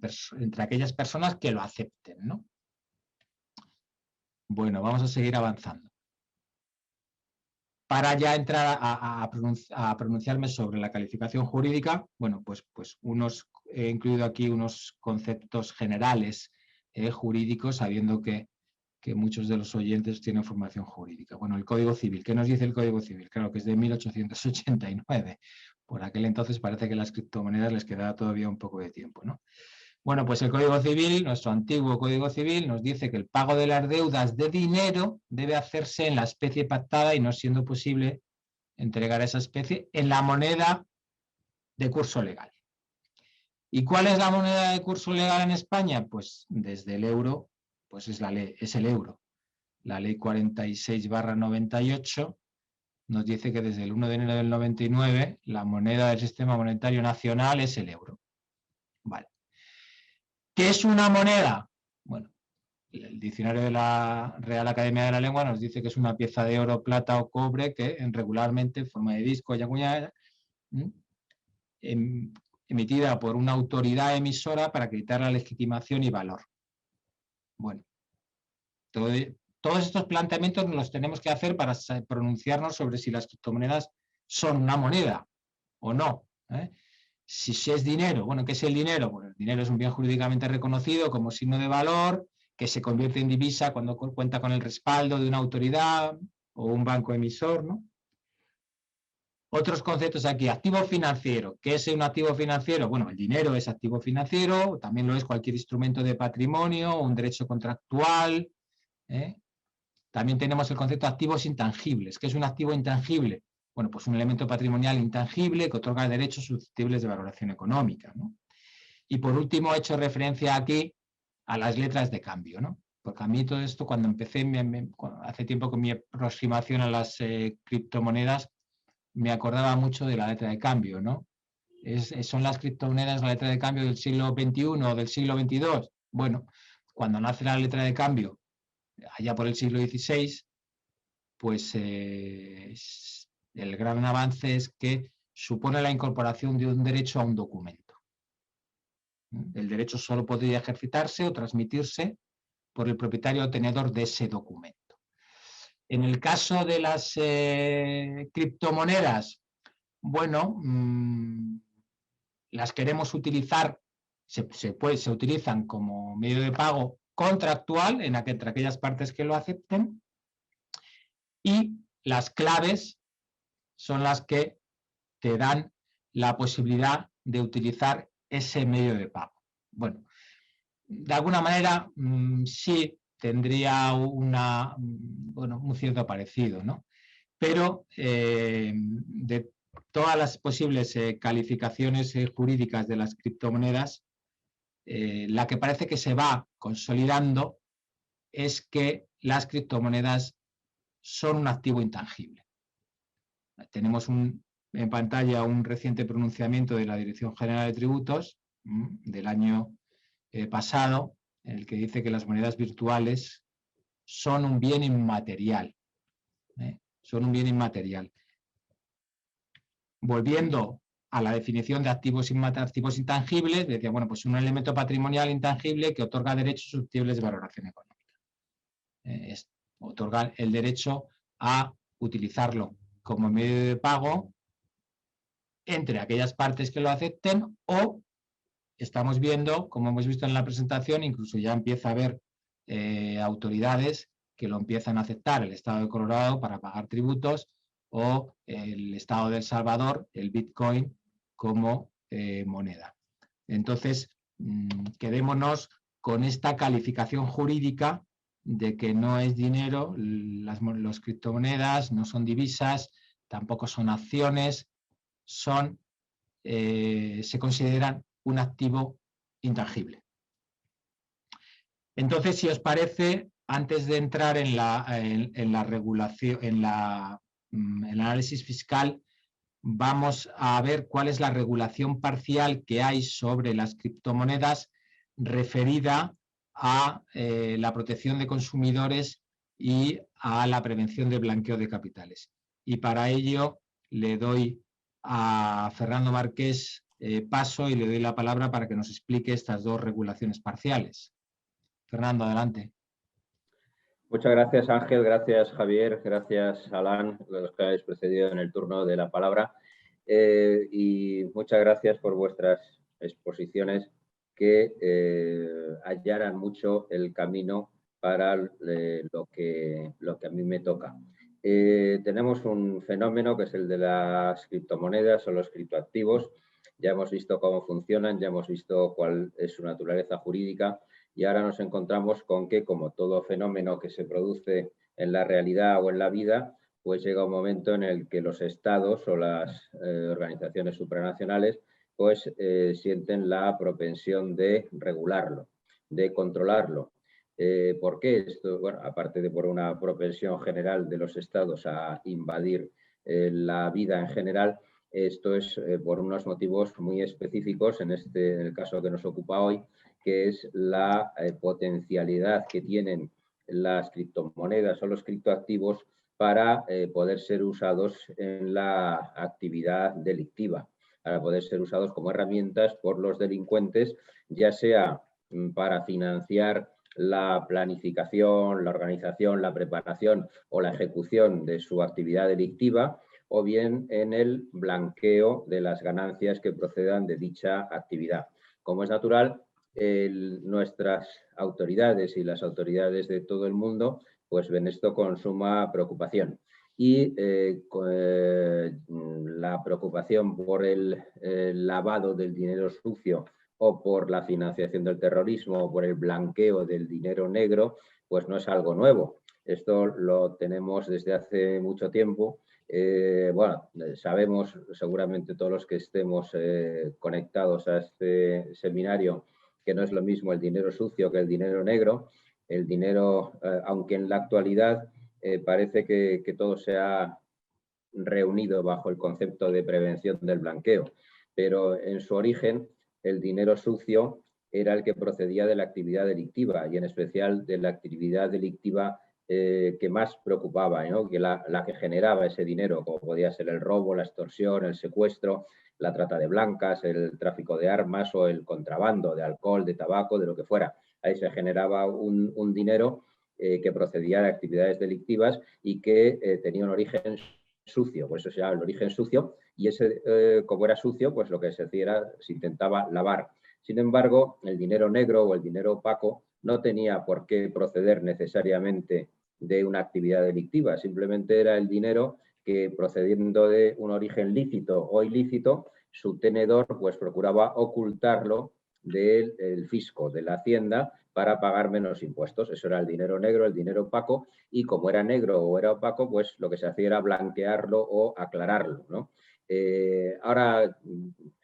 aquellas personas que lo acepten, ¿no? Bueno, vamos a seguir avanzando. Para ya entrar a pronunciarme sobre la calificación jurídica, bueno, pues he incluido aquí unos conceptos generales jurídicos, sabiendo que muchos de los oyentes tienen formación jurídica. Bueno, el Código Civil. ¿Qué nos dice el Código Civil? Claro que es de 1889. Por aquel entonces parece que a las criptomonedas les quedaba todavía un poco de tiempo, ¿no? Bueno, pues el Código Civil, nuestro antiguo Código Civil, nos dice que el pago de las deudas de dinero debe hacerse en la especie pactada y no siendo posible entregar esa especie en la moneda de curso legal. ¿Y cuál es la moneda de curso legal en España? Pues desde el euro, pues es el euro. La ley 46/98 nos dice que desde el 1 de enero del 99 la moneda del sistema monetario nacional es el euro. Vale. ¿Qué es una moneda? Bueno, el diccionario de la Real Academia de la Lengua nos dice que es una pieza de oro, plata o cobre que regularmente en forma de disco y acuñada, emitida por una autoridad emisora para acreditar la legitimación y valor. Bueno, todos estos planteamientos los tenemos que hacer para pronunciarnos sobre si las criptomonedas son una moneda o no. Si es dinero, bueno, ¿qué es el dinero? Bueno, el dinero es un bien jurídicamente reconocido como signo de valor que se convierte en divisa cuando cuenta con el respaldo de una autoridad o un banco emisor, ¿no? Otros conceptos aquí, activo financiero. ¿Qué es un activo financiero? Bueno, el dinero es activo financiero, también lo es cualquier instrumento de patrimonio, un derecho contractual. También tenemos el concepto de activos intangibles. ¿Qué es un activo intangible? Bueno, pues un elemento patrimonial intangible que otorga derechos susceptibles de valoración económica, ¿no? Y por último, he hecho referencia aquí a las letras de cambio, ¿no? Porque a mí todo esto, cuando empecé hace tiempo con mi aproximación a las criptomonedas, me acordaba mucho de la letra de cambio, ¿no? ¿Son las criptomonedas la letra de cambio del siglo XXI o del siglo XXII? Bueno, cuando nace la letra de cambio, allá por el siglo XVI, pues el gran avance es que supone la incorporación de un derecho a un documento. El derecho solo podría ejercitarse o transmitirse por el propietario o tenedor de ese documento. En el caso de las criptomonedas, bueno, las queremos utilizar, se utilizan como medio de pago contractual entre aquellas partes que lo acepten, y las claves son las que te dan la posibilidad de utilizar ese medio de pago. Bueno, de alguna manera sí tendría un cierto parecido, ¿no? Pero de todas las posibles calificaciones jurídicas de las criptomonedas, la que parece que se va consolidando es que las criptomonedas son un activo intangible. Tenemos en pantalla un reciente pronunciamiento de la Dirección General de Tributos del año pasado, en el que dice que las monedas virtuales son un bien inmaterial. Son un bien inmaterial. Volviendo a la definición de activos intangibles, decía, bueno, pues un elemento patrimonial intangible que otorga derechos susceptibles de valoración económica. Otorgar el derecho a utilizarlo como medio de pago entre aquellas partes que lo acepten, o estamos viendo, como hemos visto en la presentación, incluso ya empieza a haber autoridades que lo empiezan a aceptar, el Estado de Colorado para pagar tributos, o el Estado de El Salvador, el Bitcoin, como moneda. Entonces, quedémonos con esta calificación jurídica de que no es dinero, las criptomonedas no son divisas, tampoco son acciones, se consideran un activo intangible. Entonces, si os parece, antes de entrar en la regulación, en el análisis fiscal, vamos a ver cuál es la regulación parcial que hay sobre las criptomonedas referida a la protección de consumidores y a la prevención del blanqueo de capitales. Y para ello le doy a Fernando Marqués paso y le doy la palabra para que nos explique estas dos regulaciones parciales. Fernando, adelante. Muchas gracias, Ángel, gracias, Javier, gracias, Alan, los que habéis precedido en el turno de la palabra. Y muchas gracias por vuestras exposiciones que allanan mucho el camino para lo que a mí me toca. Tenemos un fenómeno que es el de las criptomonedas o los criptoactivos. Ya hemos visto cómo funcionan, ya hemos visto cuál es su naturaleza jurídica, y ahora nos encontramos con que, como todo fenómeno que se produce en la realidad o en la vida, pues llega un momento en el que los estados o las organizaciones supranacionales pues sienten la propensión de regularlo, de controlarlo. ¿Por qué esto? Bueno, aparte de por una propensión general de los estados a invadir la vida en general, esto es por unos motivos muy específicos, en el caso que nos ocupa hoy, que es la potencialidad que tienen las criptomonedas o los criptoactivos para poder ser usados en la actividad delictiva, para poder ser usados como herramientas por los delincuentes, ya sea para financiar la planificación, la organización, la preparación o la ejecución de su actividad delictiva, o bien en el blanqueo de las ganancias que procedan de dicha actividad. Como es natural, nuestras autoridades y las autoridades de todo el mundo pues ven esto con suma preocupación. Y la preocupación por el lavado del dinero sucio o por la financiación del terrorismo o por el blanqueo del dinero negro, pues no es algo nuevo. Esto lo tenemos desde hace mucho tiempo. Bueno, sabemos seguramente todos los que estemos conectados a este seminario que no es lo mismo el dinero sucio que el dinero negro. el dinero, aunque en la actualidad parece que todo se ha reunido bajo el concepto de prevención del blanqueo, pero en su origen el dinero sucio era el que procedía de la actividad delictiva y en especial de la actividad delictiva que más preocupaba, ¿no? Que la que generaba ese dinero, como podía ser el robo, la extorsión, el secuestro, la trata de blancas, el tráfico de armas o el contrabando de alcohol, de tabaco, de lo que fuera. Ahí se generaba un dinero que procedía de actividades delictivas y que tenía un origen sucio, por eso se llama el origen sucio, y ese, como era sucio, pues lo que se hacía era, se intentaba lavar. Sin embargo, el dinero negro o el dinero opaco no tenía por qué proceder necesariamente de una actividad delictiva, simplemente era el dinero que, procediendo de un origen lícito o ilícito, su tenedor pues procuraba ocultarlo del fisco, de la hacienda, para pagar menos impuestos. Eso era el dinero negro, el dinero opaco, y como era negro o era opaco, pues lo que se hacía era blanquearlo o aclararlo, ¿no? Ahora,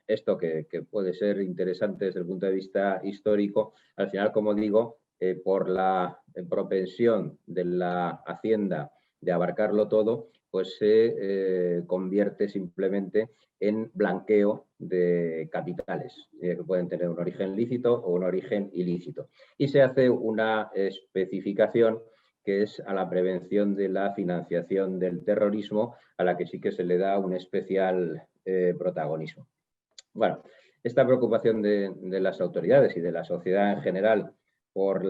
esto que puede ser interesante desde el punto de vista histórico, al final, como digo, por la propensión de la hacienda de abarcarlo todo, pues se convierte simplemente en blanqueo de capitales, que pueden tener un origen lícito o un origen ilícito. Y se hace una especificación que es a la prevención de la financiación del terrorismo, a la que sí que se le da un especial protagonismo. Bueno, esta preocupación de las autoridades y de la sociedad en general por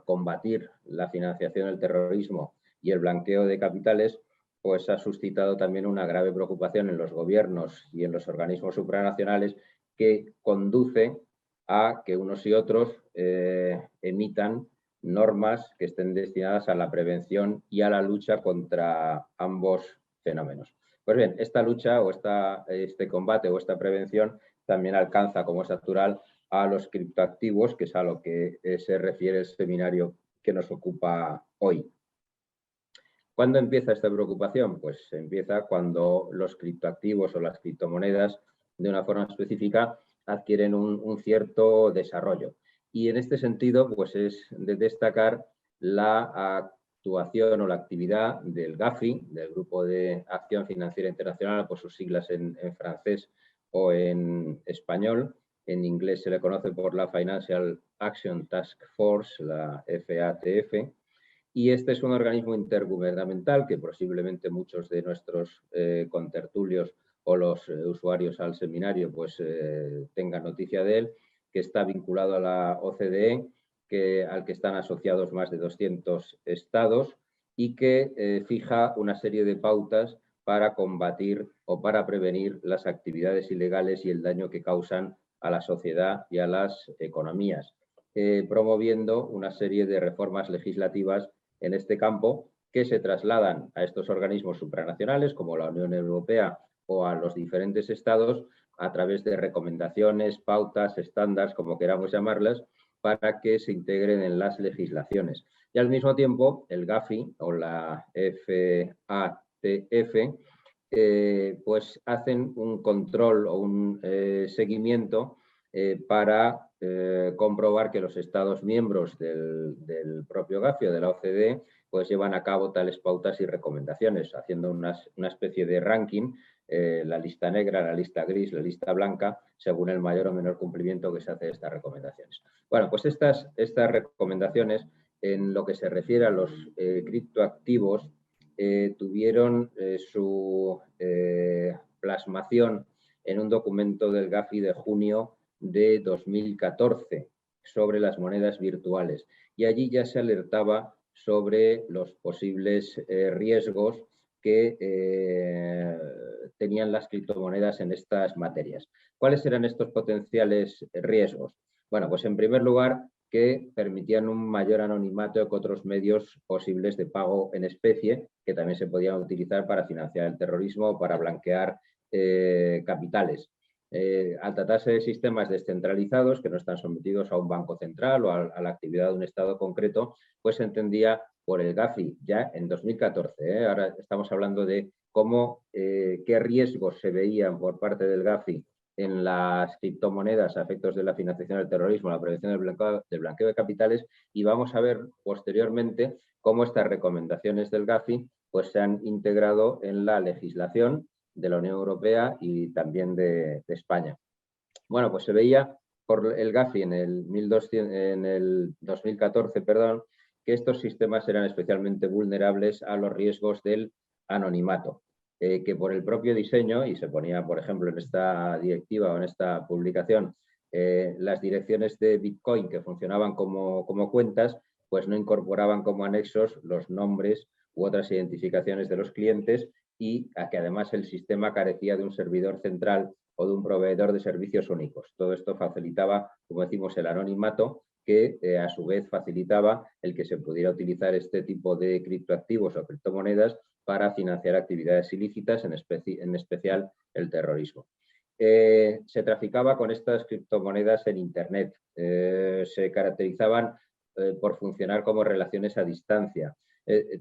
combatir la financiación del terrorismo y el blanqueo de capitales, pues ha suscitado también una grave preocupación en los gobiernos y en los organismos supranacionales, que conduce a que unos y otros emitan normas que estén destinadas a la prevención y a la lucha contra ambos fenómenos. Pues bien, esta lucha o este combate o esta prevención también alcanza, como es natural, a los criptoactivos, que es a lo que se refiere el seminario que nos ocupa hoy. ¿Cuándo empieza esta preocupación? Pues empieza cuando los criptoactivos o las criptomonedas, de una forma específica, adquieren un cierto desarrollo. Y en este sentido, pues es de destacar la actuación o la actividad del GAFI, del Grupo de Acción Financiera Internacional, por sus siglas en francés o en español. En inglés se le conoce por la Financial Action Task Force, la FATF, y este es un organismo intergubernamental que posiblemente muchos de nuestros contertulios o los usuarios al seminario pues tengan noticia de él, que está vinculado a la OCDE, al que están asociados más de 200 estados y que fija una serie de pautas para combatir o para prevenir las actividades ilegales y el daño que causan a la sociedad y a las economías, promoviendo una serie de reformas legislativas en este campo que se trasladan a estos organismos supranacionales como la Unión Europea o a los diferentes estados a través de recomendaciones, pautas, estándares, como queramos llamarlas, para que se integren en las legislaciones. Y al mismo tiempo, el GAFI o la FATF pues hacen un control o un seguimiento para comprobar que los Estados miembros del propio GAFI o de la OCDE pues llevan a cabo tales pautas y recomendaciones, haciendo una especie de ranking, la lista negra, la lista gris, la lista blanca, según el mayor o menor cumplimiento que se hace de estas recomendaciones. Bueno, pues estas recomendaciones, en lo que se refiere a los criptoactivos, tuvieron su plasmación en un documento del GAFI de junio de 2014 sobre las monedas virtuales, y allí ya se alertaba sobre los posibles riesgos que tenían las criptomonedas en estas materias. ¿Cuáles eran estos potenciales riesgos? Bueno, pues en primer lugar, que permitían un mayor anonimato que otros medios posibles de pago en especie, que también se podían utilizar para financiar el terrorismo o para blanquear capitales. Al tratarse de sistemas descentralizados que no están sometidos a un banco central o a la actividad de un Estado concreto, pues se entendía por el GAFI ya en 2014. Ahora estamos hablando de cómo, qué riesgos se veían por parte del GAFI en las criptomonedas a efectos de la financiación del terrorismo, la prevención del blanqueo de capitales, y vamos a ver posteriormente cómo estas recomendaciones del Gafi pues, se han integrado en la legislación de la Unión Europea y también de España. Bueno, pues se veía por el Gafi en el 2014, perdón, que estos sistemas eran especialmente vulnerables a los riesgos del anonimato, que por el propio diseño, y se ponía, por ejemplo, en esta directiva o en esta publicación, las direcciones de Bitcoin que funcionaban como cuentas, pues no incorporaban como anexos los nombres u otras identificaciones de los clientes, y a que además el sistema carecía de un servidor central o de un proveedor de servicios únicos. Todo esto facilitaba, como decimos, el anonimato, que a su vez facilitaba el que se pudiera utilizar este tipo de criptoactivos o criptomonedas para financiar actividades ilícitas, en especial el terrorismo. Se traficaba con estas criptomonedas en Internet. Se caracterizaban por funcionar como relaciones a distancia.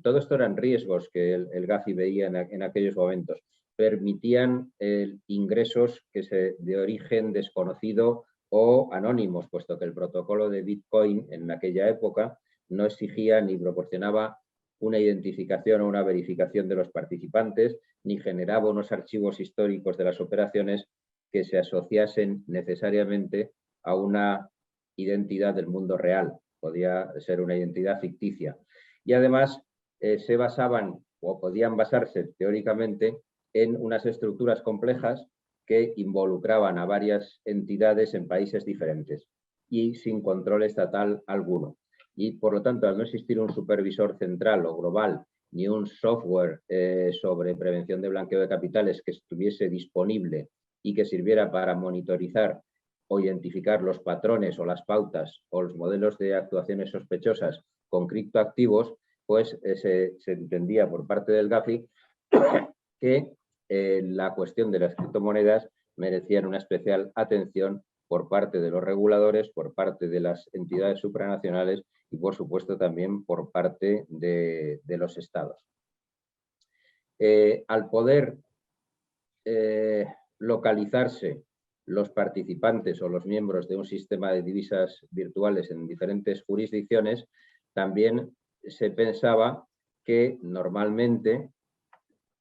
Todo esto eran riesgos que el Gafi veía en aquellos momentos. Permitían ingresos de origen desconocido o anónimos, puesto que el protocolo de Bitcoin en aquella época no exigía ni proporcionaba una identificación o una verificación de los participantes, ni generaba unos archivos históricos de las operaciones que se asociasen necesariamente a una identidad del mundo real. Podía ser una identidad ficticia. Y además se basaban o podían basarse teóricamente en unas estructuras complejas que involucraban a varias entidades en países diferentes y sin control estatal alguno. Y por lo tanto, al no existir un supervisor central o global ni un software sobre prevención de blanqueo de capitales que estuviese disponible y que sirviera para monitorizar o identificar los patrones o las pautas o los modelos de actuaciones sospechosas con criptoactivos, pues se entendía por parte del Gafi que la cuestión de las criptomonedas merecían una especial atención por parte de los reguladores, por parte de las entidades supranacionales y, por supuesto, también por parte de los estados. Al poder localizarse los participantes o los miembros de un sistema de divisas virtuales en diferentes jurisdicciones, también se pensaba que normalmente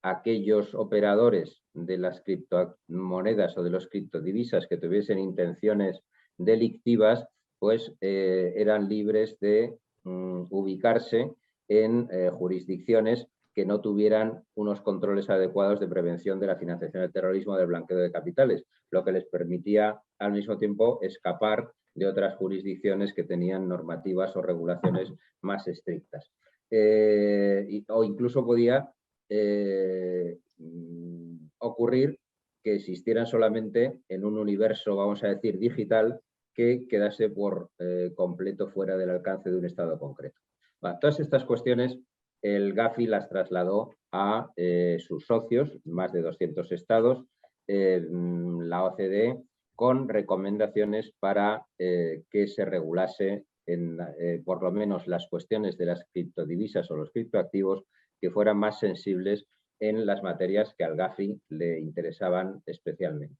aquellos operadores de las criptomonedas o de los criptodivisas que tuviesen intenciones delictivas, pues eran libres de ubicarse en jurisdicciones que no tuvieran unos controles adecuados de prevención de la financiación del terrorismo o del blanqueo de capitales, lo que les permitía al mismo tiempo escapar de otras jurisdicciones que tenían normativas o regulaciones más estrictas. O incluso podía ocurrir que existieran solamente en un universo, vamos a decir, digital, que quedase por completo fuera del alcance de un estado concreto. Bueno, todas estas cuestiones el Gafi las trasladó a sus socios, más de 200 estados, la OCDE, con recomendaciones para que se regulase por lo menos las cuestiones de las criptodivisas o los criptoactivos que fueran más sensibles en las materias que al Gafi le interesaban especialmente.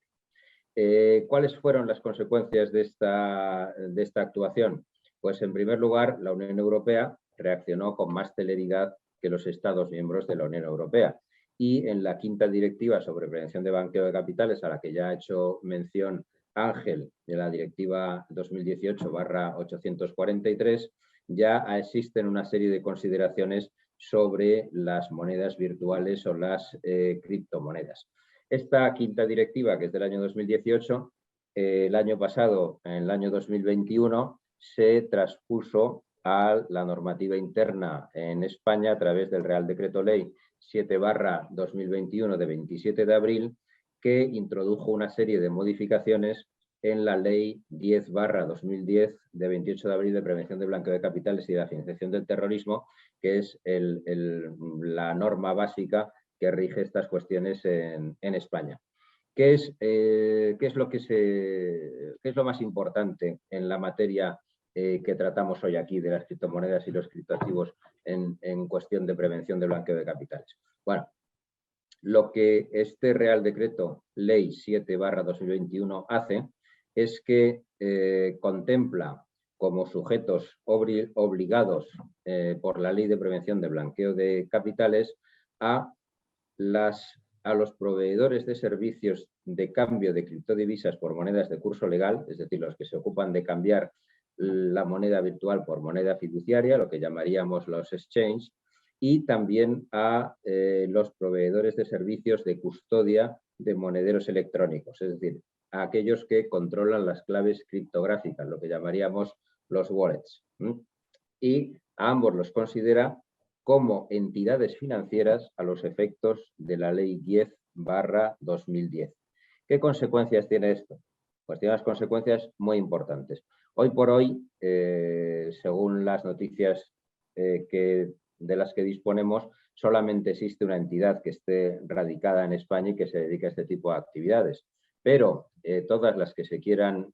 ¿Cuáles fueron las consecuencias de esta actuación? Pues en primer lugar, la Unión Europea reaccionó con más celeridad que los Estados miembros de la Unión Europea. Y en la quinta directiva sobre prevención de blanqueo de capitales, a la que ya ha hecho mención Ángel, de la directiva 2018/843, ya existen una serie de consideraciones sobre las monedas virtuales o las criptomonedas. Esta quinta directiva, que es del año 2018, el año pasado, en el año 2021, se transpuso a la normativa interna en España a través del Real Decreto Ley 7/2021 de 27 de abril, que introdujo una serie de modificaciones en la Ley 10/2010 de 28 de abril de prevención de blanqueo de capitales y de la financiación del terrorismo, que es la norma básica que rige estas cuestiones en España. ¿Qué es lo más importante en la materia que tratamos hoy aquí de las criptomonedas y los criptoactivos en cuestión de prevención de blanqueo de capitales? Bueno, Lo que este Real Decreto Ley 7/2021 hace es que contempla como sujetos obligados por la Ley de Prevención de Blanqueo de Capitales a los proveedores de servicios de cambio de criptodivisas por monedas de curso legal, es decir, los que se ocupan de cambiar la moneda virtual por moneda fiduciaria, lo que llamaríamos los exchanges, y también a los proveedores de servicios de custodia de monederos electrónicos, es decir, a aquellos que controlan las claves criptográficas, lo que llamaríamos los wallets. Y a ambos los considera como entidades financieras a los efectos de la Ley 10/2010. ¿Qué consecuencias tiene esto? Pues tiene unas consecuencias muy importantes. Hoy por hoy, según las noticias de las que disponemos, solamente existe una entidad que esté radicada en España y que se dedica a este tipo de actividades. Pero todas las que se quieran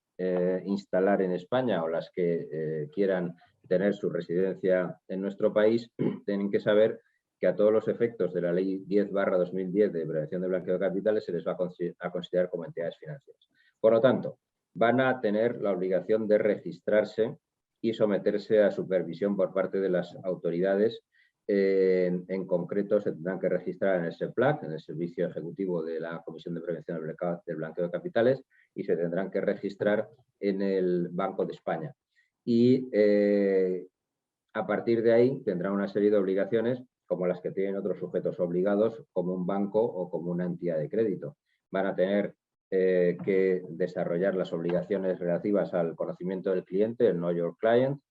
instalar en España o las que quieran tener su residencia en nuestro país, tienen que saber que a todos los efectos de la Ley 10/2010 de prevención de blanqueo de capitales se les va a considerar como entidades financieras. Por lo tanto, van a tener la obligación de registrarse y someterse a supervisión por parte de las autoridades. En concreto, se tendrán que registrar en el SEPLAC, en el Servicio Ejecutivo de la Comisión de Prevención del Blanqueo de Capitales, y se tendrán que registrar en el Banco de España. Y a partir de ahí tendrán una serie de obligaciones como las que tienen otros sujetos obligados, como un banco o como una entidad de crédito. Van a tener que desarrollar las obligaciones relativas al conocimiento del cliente, el Know Your Client.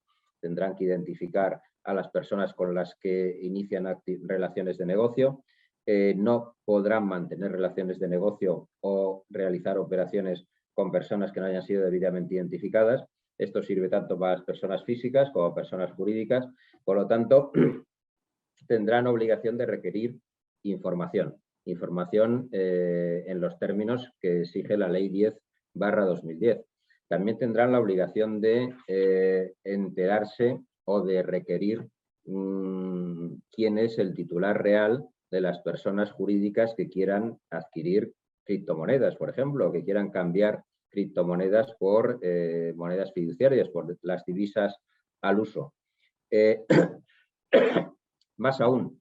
Tendrán que identificar a las personas con las que inician relaciones de negocio. No podrán mantener relaciones de negocio o realizar operaciones con personas que no hayan sido debidamente identificadas. Esto sirve tanto para las personas físicas como para personas jurídicas. Por lo tanto, tendrán obligación de requerir información en los términos que exige la Ley 10/2010. También tendrán la obligación de enterarse o de requerir quién es el titular real de las personas jurídicas que quieran adquirir criptomonedas, por ejemplo, o que quieran cambiar criptomonedas por monedas fiduciarias, por las divisas al uso. Más aún,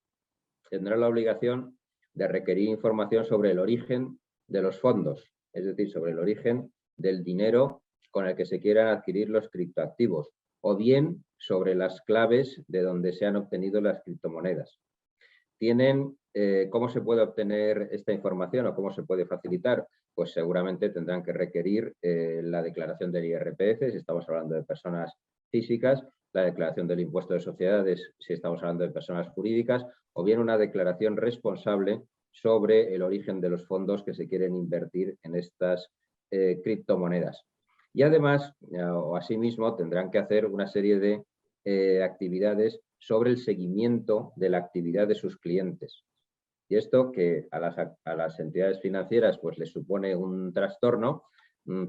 tendrá la obligación de requerir información sobre el origen de los fondos, es decir, sobre el origen del dinero con el que se quieran adquirir los criptoactivos, o bien sobre las claves de donde se han obtenido las criptomonedas. ¿Cómo se puede obtener esta información o cómo se puede facilitar? Pues seguramente tendrán que requerir la declaración del IRPF, si estamos hablando de personas físicas, la declaración del impuesto de sociedades, si estamos hablando de personas jurídicas, o bien una declaración responsable sobre el origen de los fondos que se quieren invertir en estas criptomonedas. Y además, o asimismo, tendrán que hacer una serie de actividades sobre el seguimiento de la actividad de sus clientes. Y esto que a las entidades financieras pues les supone un trastorno,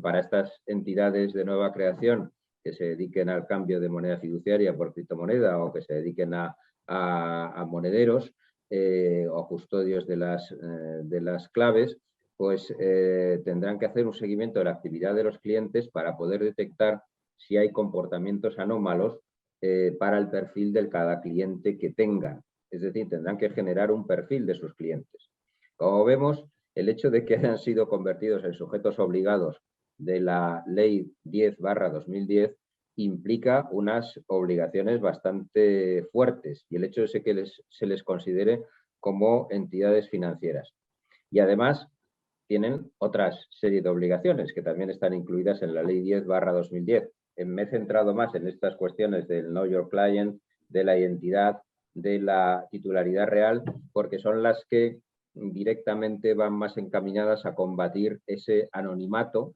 para estas entidades de nueva creación que se dediquen al cambio de moneda fiduciaria por criptomoneda o que se dediquen a monederos o custodios de las claves, pues tendrán que hacer un seguimiento de la actividad de los clientes para poder detectar si hay comportamientos anómalos para el perfil de cada cliente que tengan. Es decir, tendrán que generar un perfil de sus clientes. Como vemos, el hecho de que hayan sido convertidos en sujetos obligados de la Ley 10/2010 implica unas obligaciones bastante fuertes y el hecho de que se les considere como entidades financieras. Y además tienen otras serie de obligaciones que también están incluidas en la Ley 10/2010. Me he centrado más en estas cuestiones del Know Your Client, de la identidad, de la titularidad real, porque son las que directamente van más encaminadas a combatir ese anonimato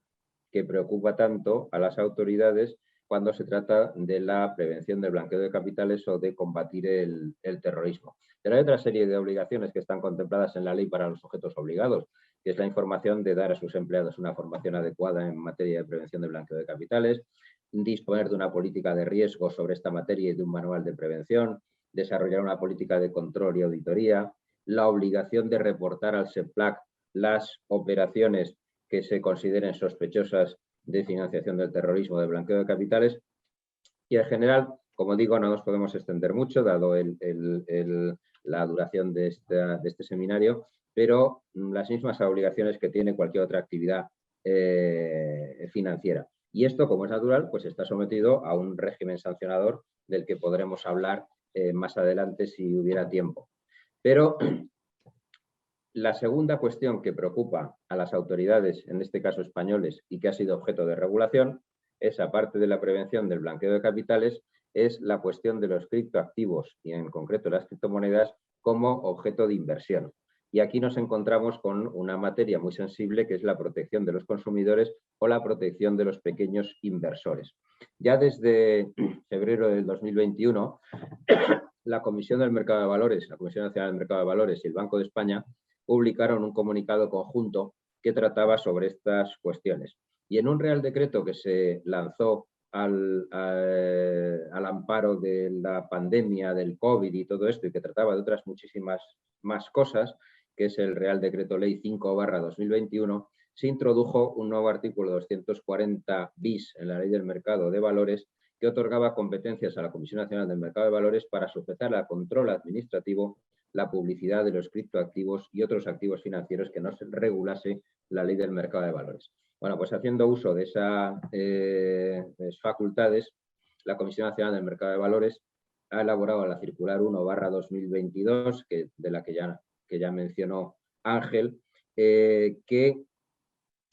que preocupa tanto a las autoridades cuando se trata de la prevención del blanqueo de capitales o de combatir el terrorismo. Pero hay otra serie de obligaciones que están contempladas en la ley para los sujetos obligados, que es la información de dar a sus empleados una formación adecuada en materia de prevención del blanqueo de capitales, disponer de una política de riesgo sobre esta materia y de un manual de prevención, desarrollar una política de control y auditoría, la obligación de reportar al SEPLAC las operaciones que se consideren sospechosas de financiación del terrorismo, de blanqueo de capitales. Y en general, como digo, no nos podemos extender mucho, dado la duración de este seminario, pero las mismas obligaciones que tiene cualquier otra actividad financiera. Y esto, como es natural, pues está sometido a un régimen sancionador del que podremos hablar más adelante si hubiera tiempo. Pero la segunda cuestión que preocupa a las autoridades, en este caso españoles, y que ha sido objeto de regulación, es, aparte de la prevención del blanqueo de capitales, es la cuestión de los criptoactivos y en concreto las criptomonedas como objeto de inversión. Y aquí nos encontramos con una materia muy sensible que es la protección de los consumidores o la protección de los pequeños inversores. Ya desde febrero del 2021, la Comisión del Mercado de Valores, la Comisión Nacional del Mercado de Valores y el Banco de España publicaron un comunicado conjunto que trataba sobre estas cuestiones. Y en un Real Decreto que se lanzó al amparo de la pandemia del COVID y todo esto, y que trataba de otras muchísimas más cosas, que es el Real Decreto Ley 5/2021, se introdujo un nuevo artículo 240 bis en la Ley del Mercado de Valores que otorgaba competencias a la Comisión Nacional del Mercado de Valores para sujetar a control administrativo la publicidad de los criptoactivos y otros activos financieros que no se regulase la Ley del Mercado de Valores. Bueno, pues haciendo uso de esas facultades, la Comisión Nacional del Mercado de Valores ha elaborado la Circular 1/2022, de la que ya mencionó Ángel, que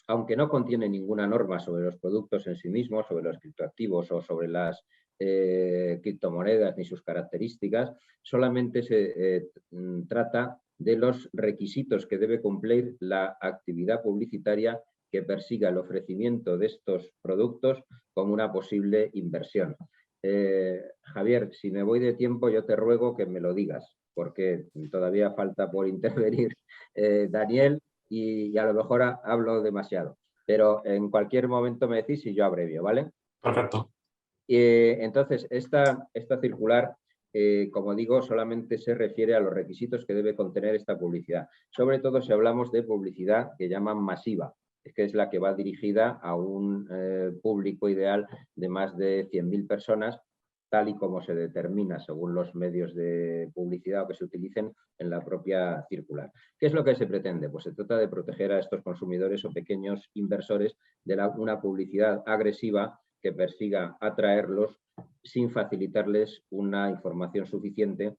aunque no contiene ninguna norma sobre los productos en sí mismos, sobre los criptoactivos o sobre las criptomonedas ni sus características, solamente se trata de los requisitos que debe cumplir la actividad publicitaria que persiga el ofrecimiento de estos productos como una posible inversión. Javier, si me voy de tiempo, yo te ruego que me lo digas, porque todavía falta por intervenir Daniel y a lo mejor hablo demasiado. Pero en cualquier momento me decís y yo abrevio, ¿vale? Perfecto. Entonces, esta circular, como digo, solamente se refiere a los requisitos que debe contener esta publicidad. Sobre todo si hablamos de publicidad que llaman masiva, que es la que va dirigida a un público ideal de más de 100.000 personas, tal y como se determina según los medios de publicidad o que se utilicen en la propia circular. ¿Qué es lo que se pretende? Pues se trata de proteger a estos consumidores o pequeños inversores de una publicidad agresiva que persiga atraerlos sin facilitarles una información suficiente,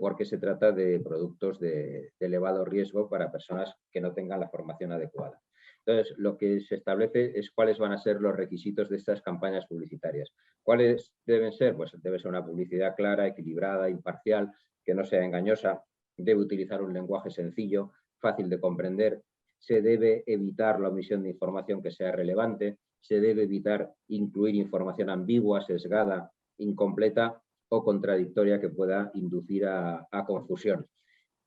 porque se trata de productos de elevado riesgo para personas que no tengan la formación adecuada. Entonces, lo que se establece es cuáles van a ser los requisitos de estas campañas publicitarias. ¿Cuáles deben ser? Pues debe ser una publicidad clara, equilibrada, imparcial, que no sea engañosa, debe utilizar un lenguaje sencillo, fácil de comprender, se debe evitar la omisión de información que sea relevante, se debe evitar incluir información ambigua, sesgada, incompleta o contradictoria que pueda inducir a confusión.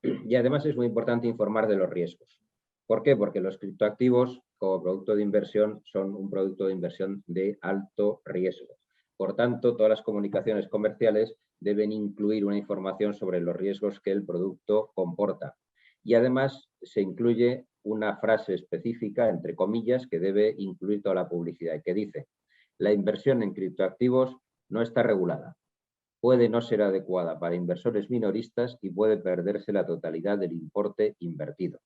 Y además es muy importante informar de los riesgos. ¿Por qué? Porque los criptoactivos como producto de inversión son un producto de inversión de alto riesgo. Por tanto, todas las comunicaciones comerciales deben incluir una información sobre los riesgos que el producto comporta. Y además se incluye una frase específica, entre comillas, que debe incluir toda la publicidad y que dice: la inversión en criptoactivos no está regulada. Puede no ser adecuada para inversores minoristas y puede perderse la totalidad del importe invertido.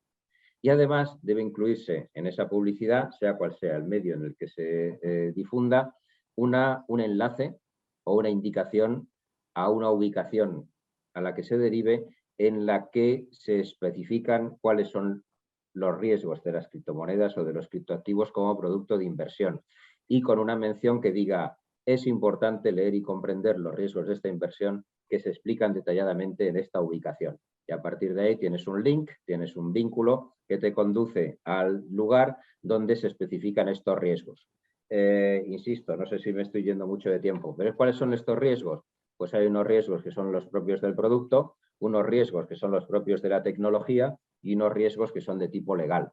Y además debe incluirse en esa publicidad, sea cual sea el medio en el que se difunda, un enlace o una indicación a una ubicación a la que se derive, en la que se especifican cuáles son los riesgos de las criptomonedas o de los criptoactivos como producto de inversión, y con una mención que diga: es importante leer y comprender los riesgos de esta inversión que se explican detalladamente en esta ubicación. Y a partir de ahí tienes un link, tienes un vínculo que te conduce al lugar donde se especifican estos riesgos. Insisto, no sé si me estoy yendo mucho de tiempo, pero ¿cuáles son estos riesgos? Pues hay unos riesgos que son los propios del producto, unos riesgos que son los propios de la tecnología y unos riesgos que son de tipo legal.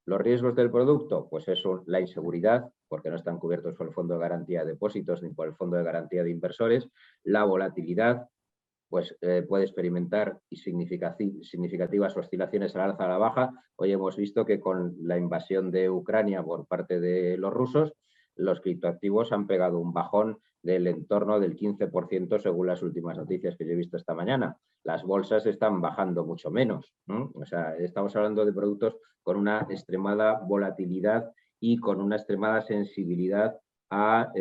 Los riesgos del producto, pues eso, la inseguridad, porque no están cubiertos por el Fondo de Garantía de Depósitos ni por el Fondo de Garantía de Inversores, la volatilidad, pues puede experimentar significativas oscilaciones al alza o a la baja. Hoy hemos visto que con la invasión de Ucrania por parte de los rusos, los criptoactivos han pegado un bajón del entorno del 15% según las últimas noticias que yo he visto esta mañana. Las bolsas están bajando mucho menos, ¿no? O sea, estamos hablando de productos con una extremada volatilidad y con una extremada sensibilidad a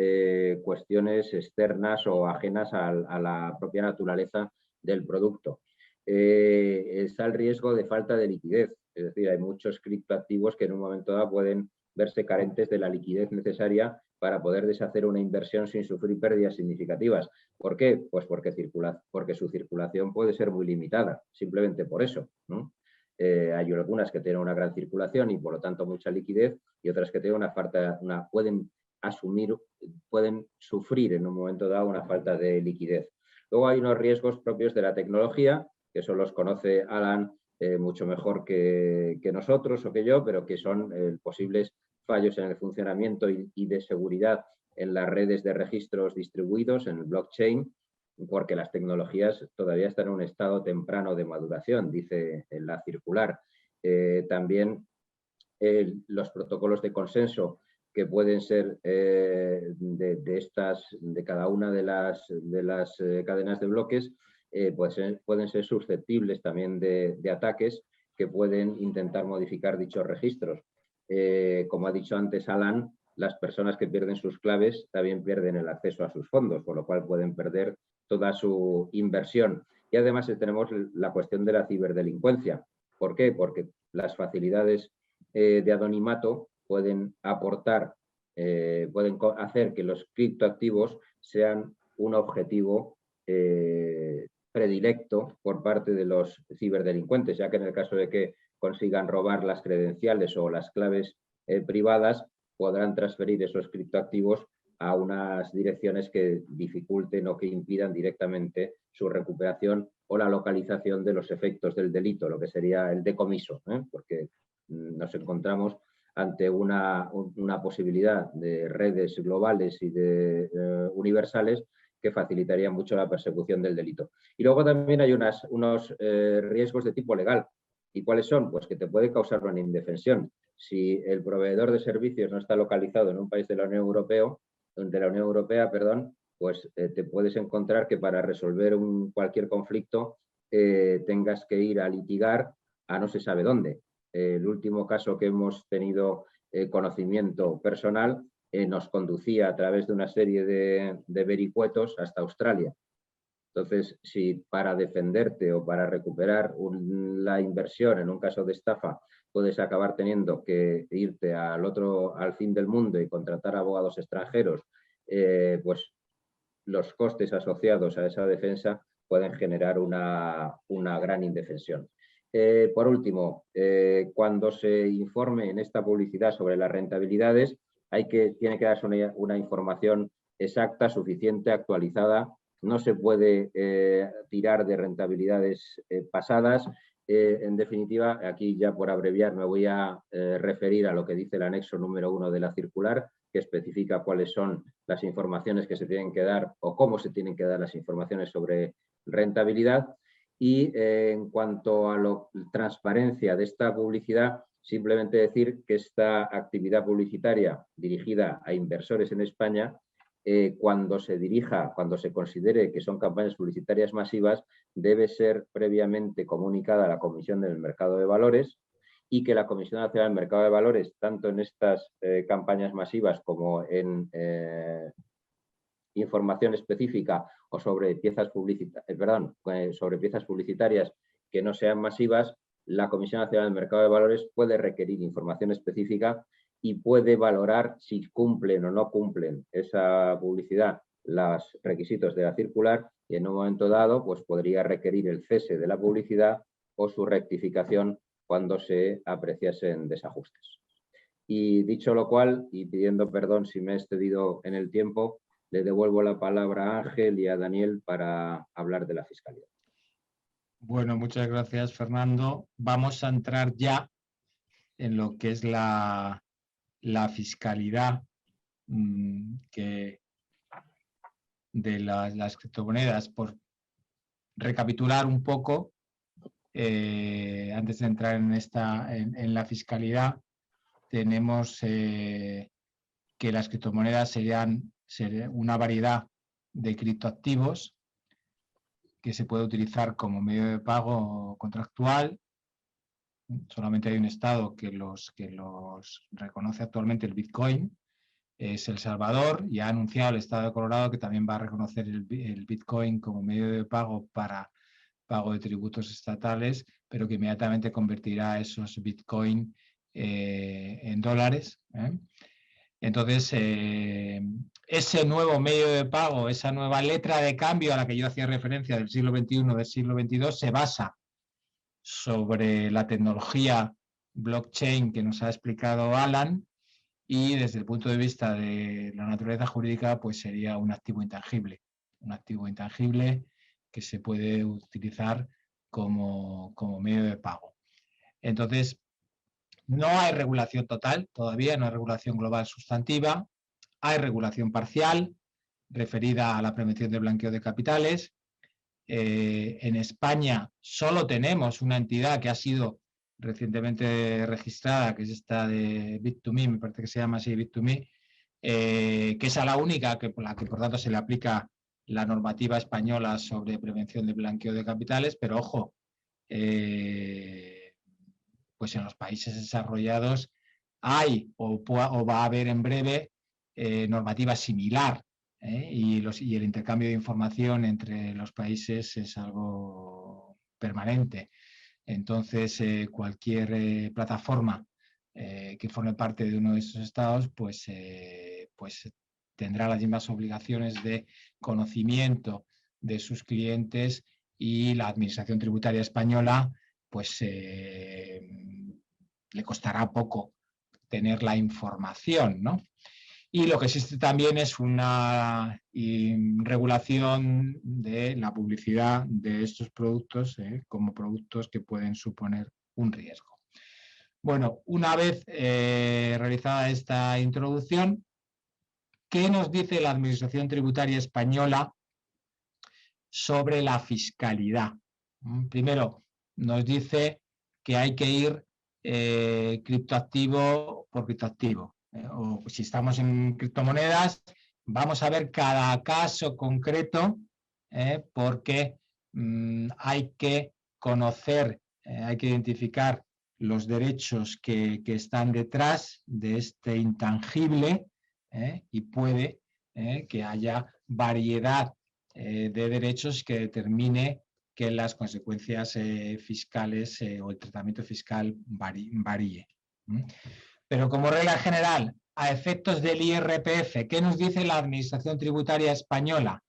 cuestiones externas o ajenas a la propia naturaleza del producto. Está el riesgo de falta de liquidez, es decir, hay muchos criptoactivos que en un momento dado pueden verse carentes de la liquidez necesaria para poder deshacer una inversión sin sufrir pérdidas significativas. ¿Por qué? Pues porque su circulación puede ser muy limitada, simplemente por eso, ¿no? Hay algunas que tienen una gran circulación y por lo tanto mucha liquidez, y otras que tienen pueden sufrir en un momento dado una falta de liquidez. Luego hay unos riesgos propios de la tecnología, que eso los conoce Alan mucho mejor que nosotros o que yo, pero que son posibles fallos en el funcionamiento y de seguridad en las redes de registros distribuidos, en el blockchain, porque las tecnologías todavía están en un estado temprano de maduración, dice en la circular. También los protocolos de consenso que pueden ser de cada una de las cadenas de bloques, pues, pueden ser susceptibles también de ataques que pueden intentar modificar dichos registros. Como ha dicho antes Alan, las personas que pierden sus claves también pierden el acceso a sus fondos, por lo cual pueden perder toda su inversión. Y además tenemos la cuestión de la ciberdelincuencia. ¿Por qué? Porque las facilidades de anonimato pueden hacer que los criptoactivos sean un objetivo predilecto por parte de los ciberdelincuentes, ya que en el caso de que consigan robar las credenciales o las claves privadas, podrán transferir esos criptoactivos a unas direcciones que dificulten o que impidan directamente su recuperación o la localización de los efectos del delito, lo que sería el decomiso, porque nos encontramos ante una posibilidad de redes globales y universales que facilitarían mucho la persecución del delito. Y luego también hay unos riesgos de tipo legal. ¿Y cuáles son? Pues que te puede causar una indefensión. Si el proveedor de servicios no está localizado en un país de la Unión Europea, pues te puedes encontrar que para resolver cualquier conflicto tengas que ir a litigar a no se sabe dónde. El último caso que hemos tenido conocimiento personal nos conducía a través de una serie de vericuetos hasta Australia. Entonces, si para defenderte o para recuperar la inversión en un caso de estafa puedes acabar teniendo que irte al fin del mundo y contratar abogados extranjeros, pues los costes asociados a esa defensa pueden generar una gran indefensión. Por último, cuando se informe en esta publicidad sobre las rentabilidades, tiene que darse una información exacta, suficiente, actualizada. No se puede tirar de rentabilidades pasadas. En definitiva, aquí ya por abreviar me voy a referir a lo que dice el anexo número 1 de la circular, que especifica cuáles son las informaciones que se tienen que dar o cómo se tienen que dar las informaciones sobre rentabilidad. Y en cuanto a la transparencia de esta publicidad, simplemente decir que esta actividad publicitaria dirigida a inversores en España, cuando se considere que son campañas publicitarias masivas, debe ser previamente comunicada a la Comisión del Mercado de Valores, y que la Comisión Nacional del Mercado de Valores, tanto en estas campañas masivas como en información específica o sobre piezas publicitarias que no sean masivas, la Comisión Nacional del Mercado de Valores puede requerir información específica y puede valorar si cumplen o no cumplen esa publicidad los requisitos de la circular, y en un momento dado pues podría requerir el cese de la publicidad o su rectificación cuando se apreciasen desajustes. Y dicho lo cual, y pidiendo perdón si me he excedido en el tiempo, le devuelvo la palabra a Ángel y a Daniel para hablar de la fiscalidad. Bueno, muchas gracias, Fernando. Vamos a entrar ya en lo que es la fiscalidad de las criptomonedas. recapitular un poco, antes de entrar en la fiscalidad, tenemos que las criptomonedas serían una variedad de criptoactivos que se puede utilizar como medio de pago contractual. Solamente hay un estado que los reconoce actualmente, el Bitcoin, es El Salvador, y ha anunciado el estado de Colorado que también va a reconocer el Bitcoin como medio de pago para pago de tributos estatales, pero que inmediatamente convertirá esos Bitcoin en dólares. Entonces, ese nuevo medio de pago, esa nueva letra de cambio a la que yo hacía referencia del siglo XXI, del siglo XXII, se basa sobre la tecnología blockchain que nos ha explicado Alan, y desde el punto de vista de la naturaleza jurídica, pues sería un activo intangible que se puede utilizar como medio de pago. Entonces, no hay regulación total, todavía no hay regulación global sustantiva, hay regulación parcial referida a la prevención del blanqueo de capitales. En España solo tenemos una entidad que ha sido recientemente registrada, que es esta de Bit2Me, me parece que se llama así, Bit2Me, que es a la única que por tanto se le aplica la normativa española sobre prevención de blanqueo de capitales, pero ojo, pues en los países desarrollados hay o va a haber en breve normativa similar, y el intercambio de información entre los países es algo permanente. Entonces, cualquier plataforma que forme parte de uno de esos estados, pues tendrá las mismas obligaciones de conocimiento de sus clientes, y la Administración Tributaria Española pues le costará poco tener la información, ¿no? Y lo que existe también es una regulación de la publicidad de estos productos como productos que pueden suponer un riesgo. Bueno, una vez realizada esta introducción, ¿qué nos dice la Administración Tributaria Española sobre la fiscalidad? Primero, nos dice que hay que ir criptoactivo por criptoactivo. O si estamos en criptomonedas, vamos a ver cada caso concreto, porque hay que conocer, hay que identificar los derechos que están detrás de este intangible, y puede que haya variedad de derechos que determine que las consecuencias fiscales o el tratamiento fiscal varíe. Pero como regla general, a efectos del IRPF, ¿qué nos dice la Administración Tributaria Española?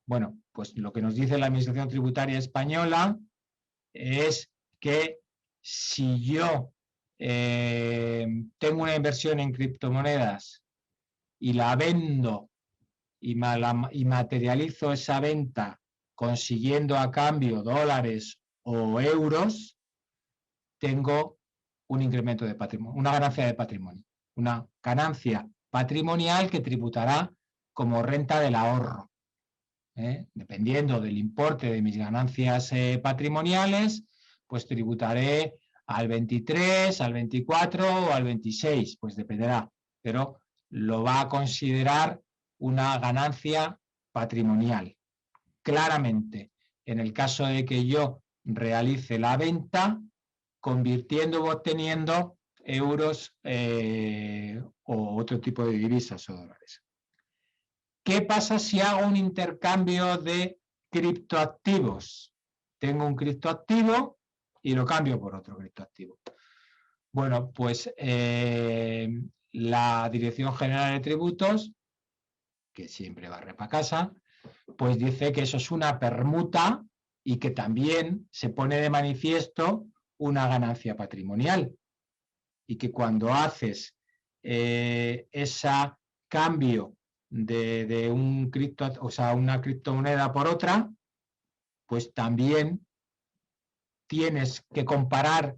Bueno, pues lo que nos dice la Administración Tributaria Española es que si yo tengo una inversión en criptomonedas y la vendo y materializo esa venta consiguiendo a cambio dólares o euros, tengo un incremento de patrimonio, una ganancia de patrimonio, una ganancia patrimonial que tributará como renta del ahorro. Dependiendo del importe de mis ganancias patrimoniales, pues tributaré al 23, al 24 o al 26, pues dependerá, pero lo va a considerar una ganancia patrimonial. Claramente, en el caso de que yo realice la venta, convirtiendo o obteniendo euros o otro tipo de divisas o dólares. ¿Qué pasa si hago un intercambio de criptoactivos? Tengo un criptoactivo y lo cambio por otro criptoactivo. Bueno, pues la Dirección General de Tributos, que siempre barre para casa, pues dice que eso es una permuta y que también se pone de manifiesto una ganancia patrimonial, y que cuando haces ese cambio de un una criptomoneda por otra, pues también tienes que comparar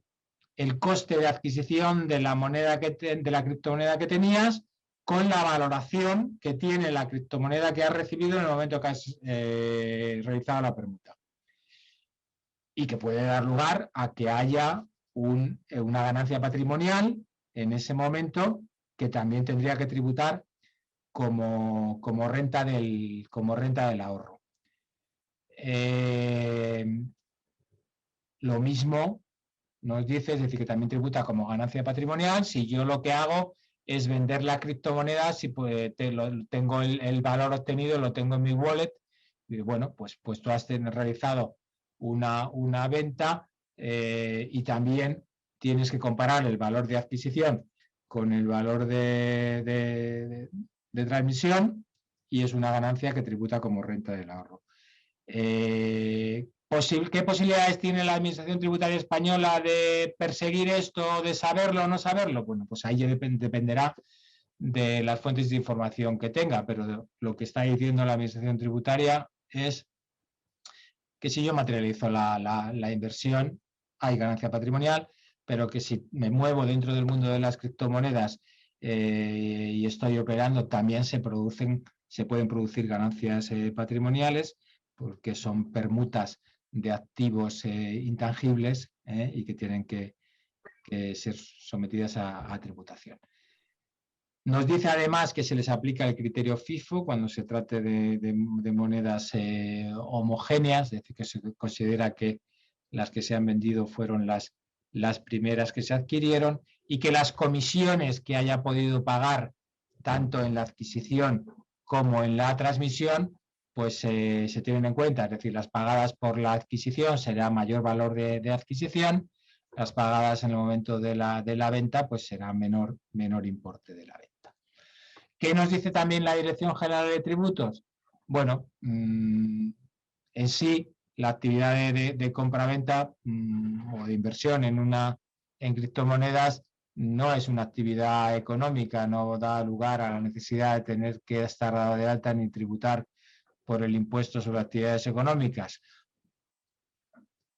el coste de adquisición de la moneda de la criptomoneda que tenías con la valoración que tiene la criptomoneda que has recibido en el momento que has realizado la permuta. y que puede dar lugar a que haya una ganancia patrimonial en ese momento que también tendría que tributar como renta del ahorro. Lo mismo nos dice, es decir, que también tributa como ganancia patrimonial si yo lo que hago es vender la criptomoneda, si pues, tengo el valor obtenido, lo tengo en mi wallet, y bueno, pues tú has realizado una venta y también tienes que comparar el valor de adquisición con el valor de transmisión y es una ganancia que tributa como renta del ahorro. ¿Qué posibilidades tiene la Administración Tributaria Española de perseguir esto, de saberlo o no saberlo? Bueno, pues ahí dependerá de las fuentes de información que tenga, pero lo que está diciendo la Administración Tributaria es que si yo materializo la inversión, hay ganancia patrimonial, pero que si me muevo dentro del mundo de las criptomonedas y estoy operando, también se pueden producir ganancias patrimoniales, porque son permutas de activos intangibles y que tienen que ser sometidas a tributación. Nos dice además que se les aplica el criterio FIFO cuando se trate de monedas homogéneas, es decir, que se considera que las que se han vendido fueron las primeras que se adquirieron y que las comisiones que haya podido pagar tanto en la adquisición como en la transmisión, pues se tienen en cuenta, es decir, las pagadas por la adquisición será mayor valor de adquisición, las pagadas en el momento de la venta, pues será menor importe de la venta. ¿Qué nos dice también la Dirección General de Tributos? Bueno, en sí, la actividad de compra-venta o de inversión en criptomonedas no es una actividad económica, no da lugar a la necesidad de tener que estar dado de alta ni tributar por el impuesto sobre actividades económicas.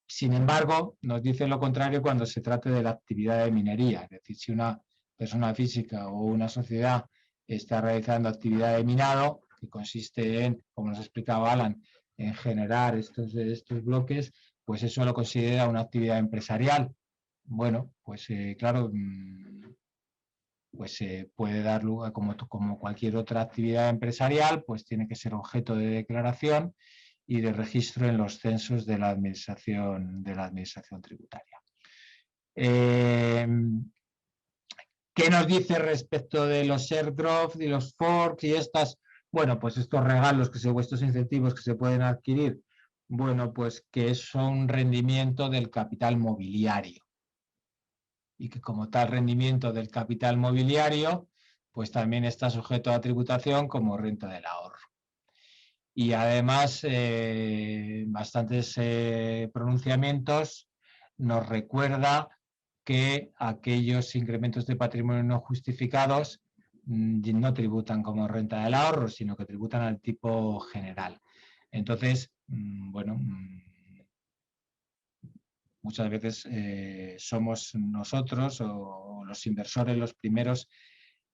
Sin embargo, nos dice lo contrario cuando se trate de la actividad de minería, es decir, si una persona física o una sociedad está realizando actividad de minado, que consiste en, como nos explicaba Alan, en generar estos bloques, pues eso lo considera una actividad empresarial. Bueno, pues claro, pues puede dar lugar, como cualquier otra actividad empresarial, pues tiene que ser objeto de declaración y de registro en los censos de la administración tributaria. ¿Qué nos dice respecto de los airdrops y los forks y estas? Bueno, pues estos regalos, estos incentivos que se pueden adquirir, bueno, pues que son un rendimiento del capital mobiliario. Y que como tal rendimiento del capital mobiliario, pues también está sujeto a tributación como renta del ahorro. Y además, bastantes pronunciamientos nos recuerda que aquellos incrementos de patrimonio no justificados no tributan como renta del ahorro, sino que tributan al tipo general. Entonces, bueno, muchas veces somos nosotros o los inversores los primeros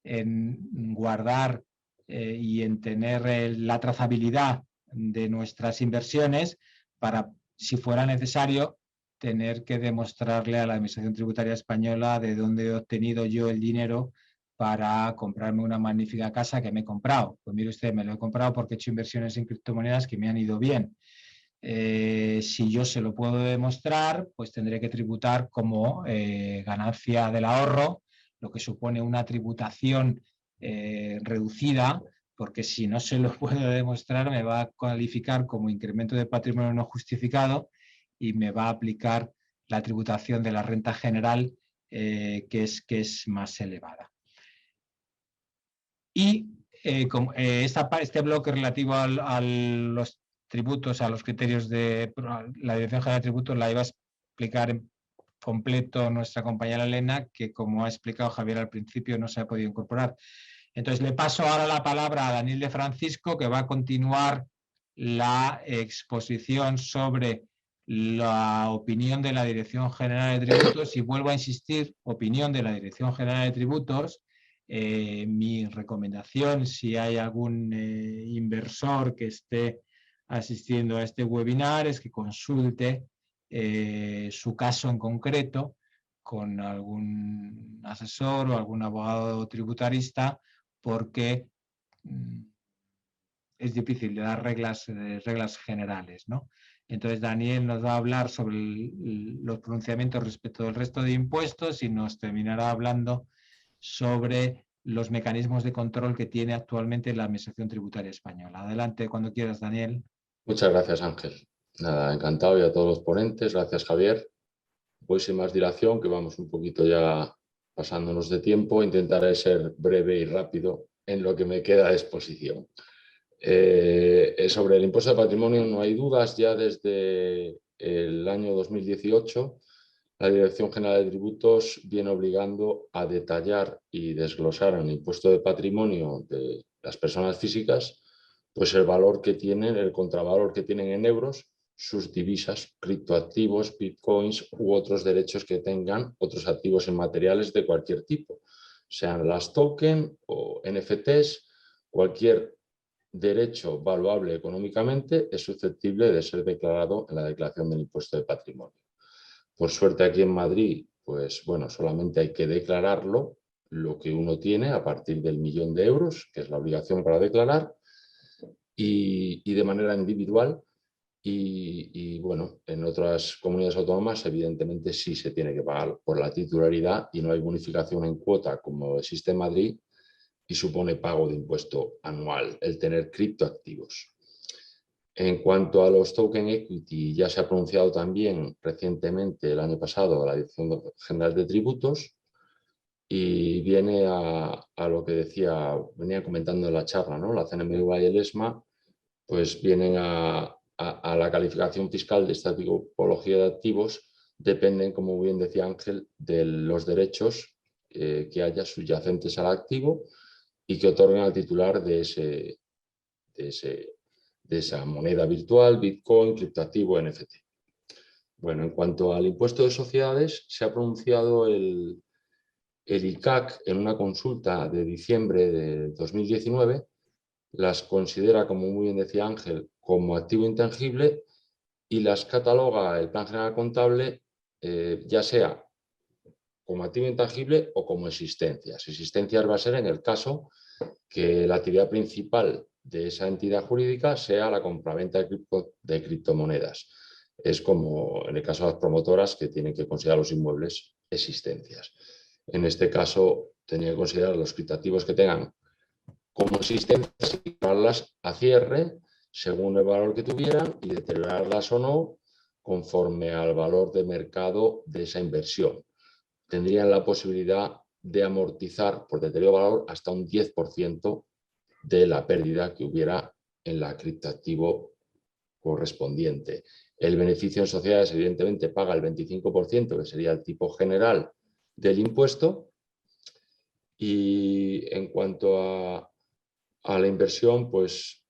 en guardar y en tener la trazabilidad de nuestras inversiones para, si fuera necesario, tener que demostrarle a la Administración Tributaria Española de dónde he obtenido yo el dinero para comprarme una magnífica casa que me he comprado. Pues mire usted, me lo he comprado porque he hecho inversiones en criptomonedas que me han ido bien. Si yo se lo puedo demostrar, pues tendré que tributar como ganancia del ahorro, lo que supone una tributación reducida, porque si no se lo puedo demostrar me va a calificar como incremento de patrimonio no justificado y me va a aplicar la tributación de la renta general que es más elevada. Y este bloque relativo a los tributos, a los criterios de la Dirección General de Tributos, la iba a explicar en completo nuestra compañera Elena, que como ha explicado Javier al principio no se ha podido incorporar. Entonces le paso ahora la palabra a Daniel de Francisco, que va a continuar la exposición sobre la opinión de la Dirección General de Tributos, y vuelvo a insistir, opinión de la Dirección General de Tributos. Mi recomendación, si hay algún inversor que esté asistiendo a este webinar, es que consulte su caso en concreto con algún asesor o algún abogado tributarista, porque es difícil de dar reglas generales, ¿no? Entonces Daniel nos va a hablar sobre los pronunciamientos respecto del resto de impuestos y nos terminará hablando sobre los mecanismos de control que tiene actualmente la Administración Tributaria Española. Adelante cuando quieras, Daniel. Muchas gracias, Ángel. Nada, encantado, y a todos los ponentes. Gracias, Javier. Voy sin más dilación, que vamos un poquito ya pasándonos de tiempo. Intentaré ser breve y rápido en lo que me queda de exposición. Sobre el impuesto de patrimonio no hay dudas. Ya desde el año 2018 la Dirección General de Tributos viene obligando a detallar y desglosar en el impuesto de patrimonio de las personas físicas pues el valor que tienen, el contravalor que tienen en euros, sus divisas, criptoactivos, bitcoins u otros derechos que tengan, otros activos inmateriales de cualquier tipo, sean las tokens o NFTs, cualquier derecho valuable económicamente es susceptible de ser declarado en la declaración del impuesto de patrimonio. Por suerte aquí en Madrid, pues bueno, solamente hay que declararlo, lo que uno tiene a partir del 1.000.000 de euros, que es la obligación para declarar, y de manera individual. Y bueno, en otras comunidades autónomas evidentemente sí se tiene que pagar por la titularidad y no hay bonificación en cuota como existe en Madrid y supone pago de impuesto anual el tener criptoactivos. En cuanto a los token equity, ya se ha pronunciado también recientemente el año pasado la Dirección General de Tributos y viene a lo que venía comentando en la charla, ¿no? La CNMV y el ESMA pues vienen a la calificación fiscal de esta tipología de activos, dependen, como bien decía Ángel, de los derechos que haya subyacentes al activo y que otorguen al titular de esa moneda virtual, Bitcoin, criptoactivo, NFT. Bueno, en cuanto al impuesto de sociedades, se ha pronunciado el ICAC en una consulta de diciembre de 2019, las considera, como muy bien decía Ángel, como activo intangible y las cataloga el Plan General Contable ya sea como activo intangible o como existencias. Existencias va a ser en el caso que la actividad principal de esa entidad jurídica sea la compraventa de criptomonedas. Es como en el caso de las promotoras que tienen que considerar los inmuebles existencias. En este caso, tendría que considerar los criptoactivos que tengan como existencias y llevarlas a cierre según el valor que tuvieran y deteriorarlas o no conforme al valor de mercado de esa inversión. Tendrían la posibilidad de amortizar por deterioro de valor hasta un 10% de la pérdida que hubiera en la criptoactivo correspondiente. El beneficio en sociedades evidentemente paga el 25%, que sería el tipo general del impuesto. Y en cuanto a la inversión, pues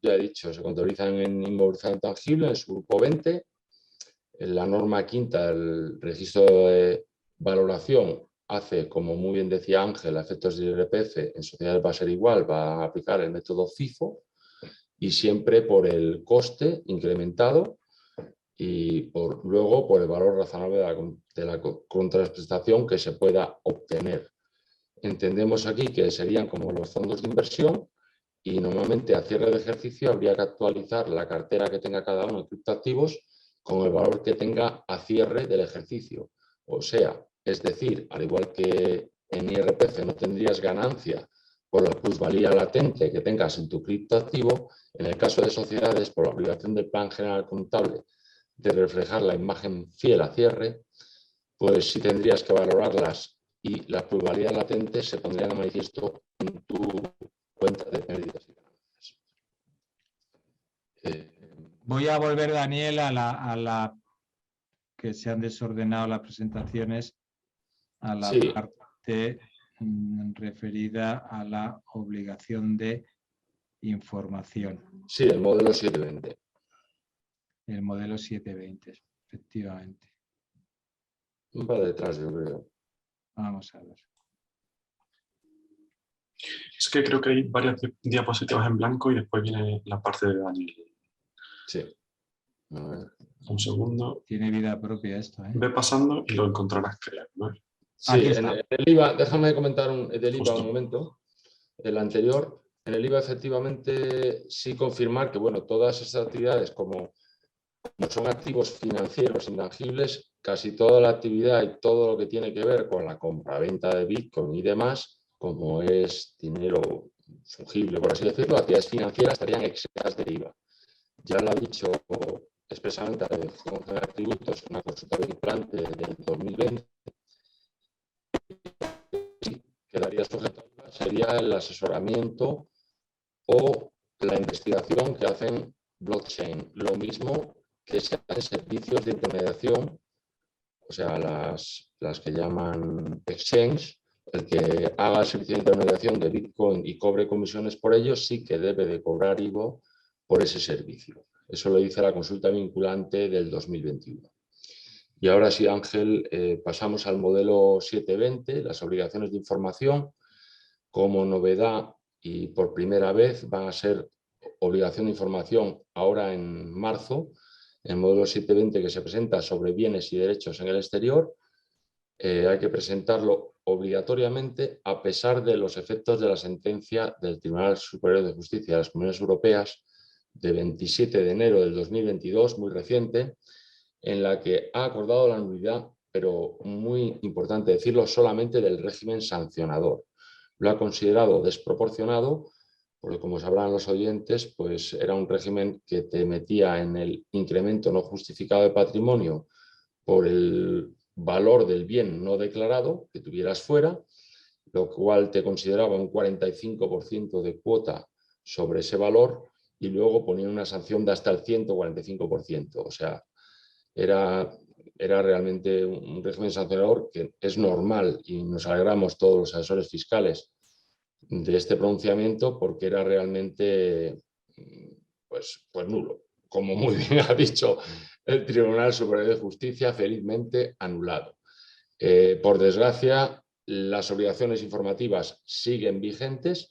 ya he dicho, se contabilizan en inmovilización tangible, en su grupo 20. En la norma quinta, el registro de valoración hace, como muy bien decía Ángel, a efectos de IRPF, en sociedades va a ser igual, va a aplicar el método FIFO y siempre por el coste incrementado y luego por el valor razonable de la contraprestación que se pueda obtener. Entendemos aquí que serían como los fondos de inversión y normalmente a cierre de ejercicio habría que actualizar la cartera que tenga cada uno de criptoactivos con el valor que tenga a cierre del ejercicio. O sea, es decir, al igual que en IRPF no tendrías ganancia por la plusvalía latente que tengas en tu criptoactivo, en el caso de sociedades, por la obligación del Plan General Contable de reflejar la imagen fiel a cierre, pues sí tendrías que valorarlas y la plusvalía latente se pondría de manifiesto en tu cuenta de pérdidas y ganancias. Voy a volver, Daniel, a la que se han desordenado las presentaciones, a la Sí. parte referida a la obligación de información. Sí, el modelo 720. El modelo 720, efectivamente. Va detrás, yo creo. Vamos a ver. Es que creo que hay varias diapositivas en blanco y después viene la parte de Daniel. Sí. A ver. Un segundo. Tiene vida propia esto, ¿eh? Ve pasando y lo encontrarás, creo, ¿no? Sí, Aquí en está. el IVA, déjame comentar del IVA Justo. un momento, el anterior. En el IVA efectivamente sí confirmar que bueno, todas estas actividades como son activos financieros intangibles, casi toda la actividad y todo lo que tiene que ver con la compra-venta de Bitcoin y demás, como es dinero fungible, por así decirlo, actividades financieras estarían exentas de IVA. Ya lo ha dicho expresamente la Dirección General de Tributos, una consulta vinculante del 2020, quedaría sujeto a IVA, sería el asesoramiento o la investigación que hacen blockchain, lo mismo que se hacen servicios de intermediación, o sea, las que llaman exchange, el que haga el servicio de intermediación de Bitcoin y cobre comisiones por ello, sí que debe de cobrar IVA por ese servicio. Eso lo dice la consulta vinculante del 2021. Y ahora sí, Ángel, pasamos al modelo 720, las obligaciones de información. Como novedad y por primera vez van a ser obligación de información ahora en marzo, el modelo 720 que se presenta sobre bienes y derechos en el exterior. Hay que presentarlo obligatoriamente a pesar de los efectos de la sentencia del Tribunal Superior de Justicia de las Comunidades Europeas de 27 de enero del 2022, muy reciente, en la que ha acordado la nulidad, pero muy importante decirlo, solamente del régimen sancionador. Lo ha considerado desproporcionado, porque como sabrán los oyentes, pues era un régimen que te metía en el incremento no justificado de patrimonio por el valor del bien no declarado que tuvieras fuera, lo cual te consideraba un 45% de cuota sobre ese valor y luego ponía una sanción de hasta el 145%. O sea, era realmente un régimen sancionador que es normal y nos alegramos todos los asesores fiscales de este pronunciamiento porque era realmente pues nulo. Como muy bien ha dicho el Tribunal Superior de Justicia, felizmente anulado. Por desgracia, las obligaciones informativas siguen vigentes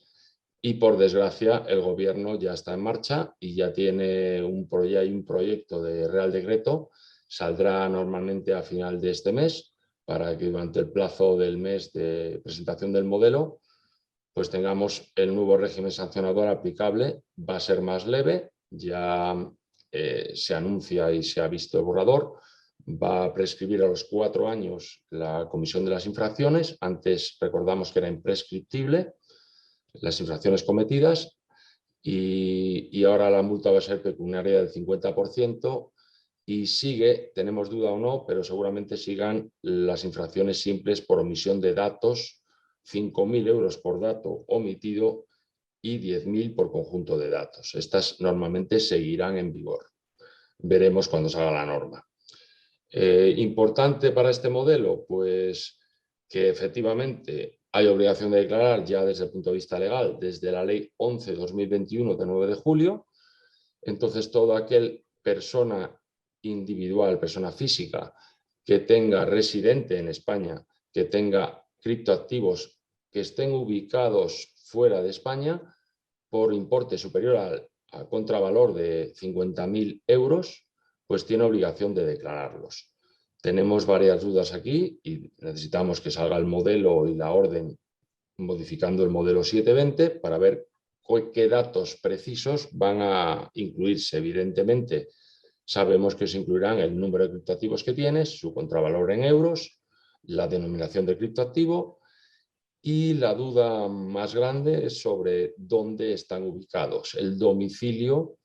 y por desgracia el Gobierno ya está en marcha y ya tiene un proyecto de Real Decreto. Saldrá normalmente a final de este mes para que durante el plazo del mes de presentación del modelo pues tengamos el nuevo régimen sancionador aplicable. Va a ser más leve, ya se anuncia y se ha visto el borrador. Va a prescribir a los 4 años la comisión de las infracciones. Antes recordamos que era imprescriptible las infracciones cometidas y ahora la multa va a ser pecuniaria del 50%. Y sigue, tenemos duda o no, pero seguramente sigan las infracciones simples por omisión de datos, 5.000 euros por dato omitido y 10.000 por conjunto de datos. Estas normalmente seguirán en vigor. Veremos cuando salga la norma. Importante para este modelo, pues que efectivamente hay obligación de declarar ya desde el punto de vista legal, desde la Ley 11/2021 de 9 de julio. Entonces, todo aquel persona individual, persona física, que tenga residente en España, que tenga criptoactivos que estén ubicados fuera de España por importe superior al contravalor de 50.000 euros, pues tiene obligación de declararlos. Tenemos varias dudas aquí y necesitamos que salga el modelo y la orden modificando el modelo 720 para ver qué datos precisos van a incluirse. Evidentemente, sabemos que se incluirán el número de criptoactivos que tienes, su contravalor en euros, la denominación del criptoactivo y la duda más grande es sobre dónde están ubicados, el domicilio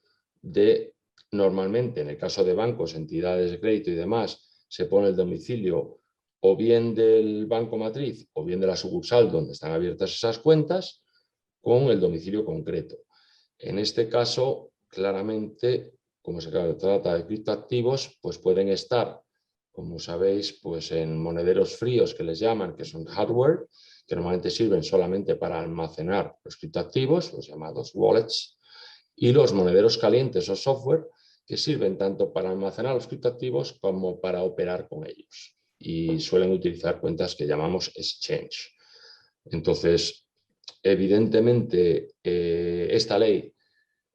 de, normalmente en el caso de bancos, entidades de crédito y demás, se pone el domicilio o bien del banco matriz o bien de la sucursal donde están abiertas esas cuentas con el domicilio concreto. En este caso, claramente, como se trata de criptoactivos, pues pueden estar, como sabéis, pues en monederos fríos que les llaman, que son hardware, que normalmente sirven solamente para almacenar los criptoactivos, los llamados wallets, y los monederos calientes o software, que sirven tanto para almacenar los criptoactivos como para operar con ellos. Y suelen utilizar cuentas que llamamos exchange. Entonces, evidentemente, esta ley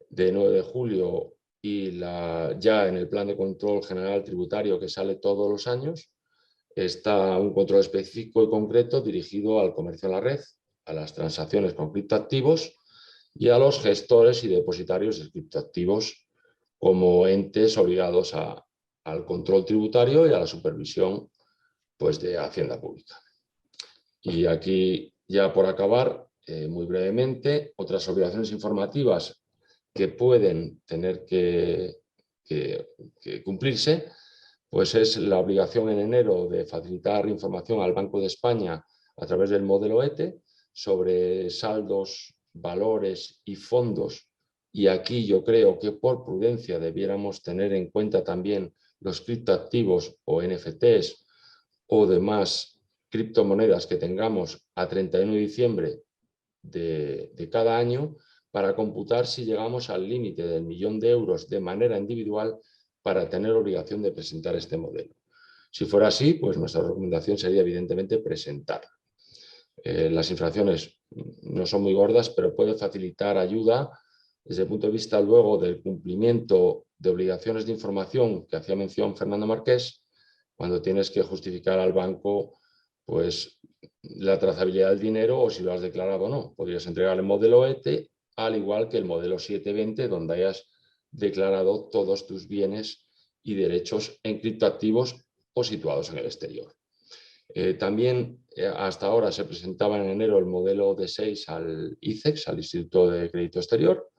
de 9 de julio y ya en el Plan de Control General Tributario que sale todos los años está un control específico y concreto dirigido al comercio en la red, a las transacciones con criptoactivos y a los gestores y depositarios de criptoactivos como entes obligados al control tributario y a la supervisión, pues, de Hacienda Pública. Y aquí, ya por acabar, muy brevemente, otras obligaciones informativas que pueden tener que cumplirse, pues es la obligación en enero de facilitar información al Banco de España a través del modelo ETE sobre saldos, valores y fondos. Y aquí yo creo que por prudencia debiéramos tener en cuenta también los criptoactivos o NFTs o demás criptomonedas que tengamos a 31 de diciembre de cada año para computar si llegamos al límite del 1.000.000 de euros de manera individual para tener obligación de presentar este modelo. Si fuera así, pues nuestra recomendación sería evidentemente presentarlo. Las infracciones no son muy gordas, pero puede facilitar ayuda desde el punto de vista luego del cumplimiento de obligaciones de información que hacía mención Fernando Marqués, cuando tienes que justificar al banco, pues, la trazabilidad del dinero o si lo has declarado o no. Podrías entregar el modelo ETE, al igual que el modelo 720, donde hayas declarado todos tus bienes y derechos en criptoactivos o situados en el exterior. También hasta ahora se presentaba en enero el modelo D6 al ICEX, al Instituto de Crédito Exterior,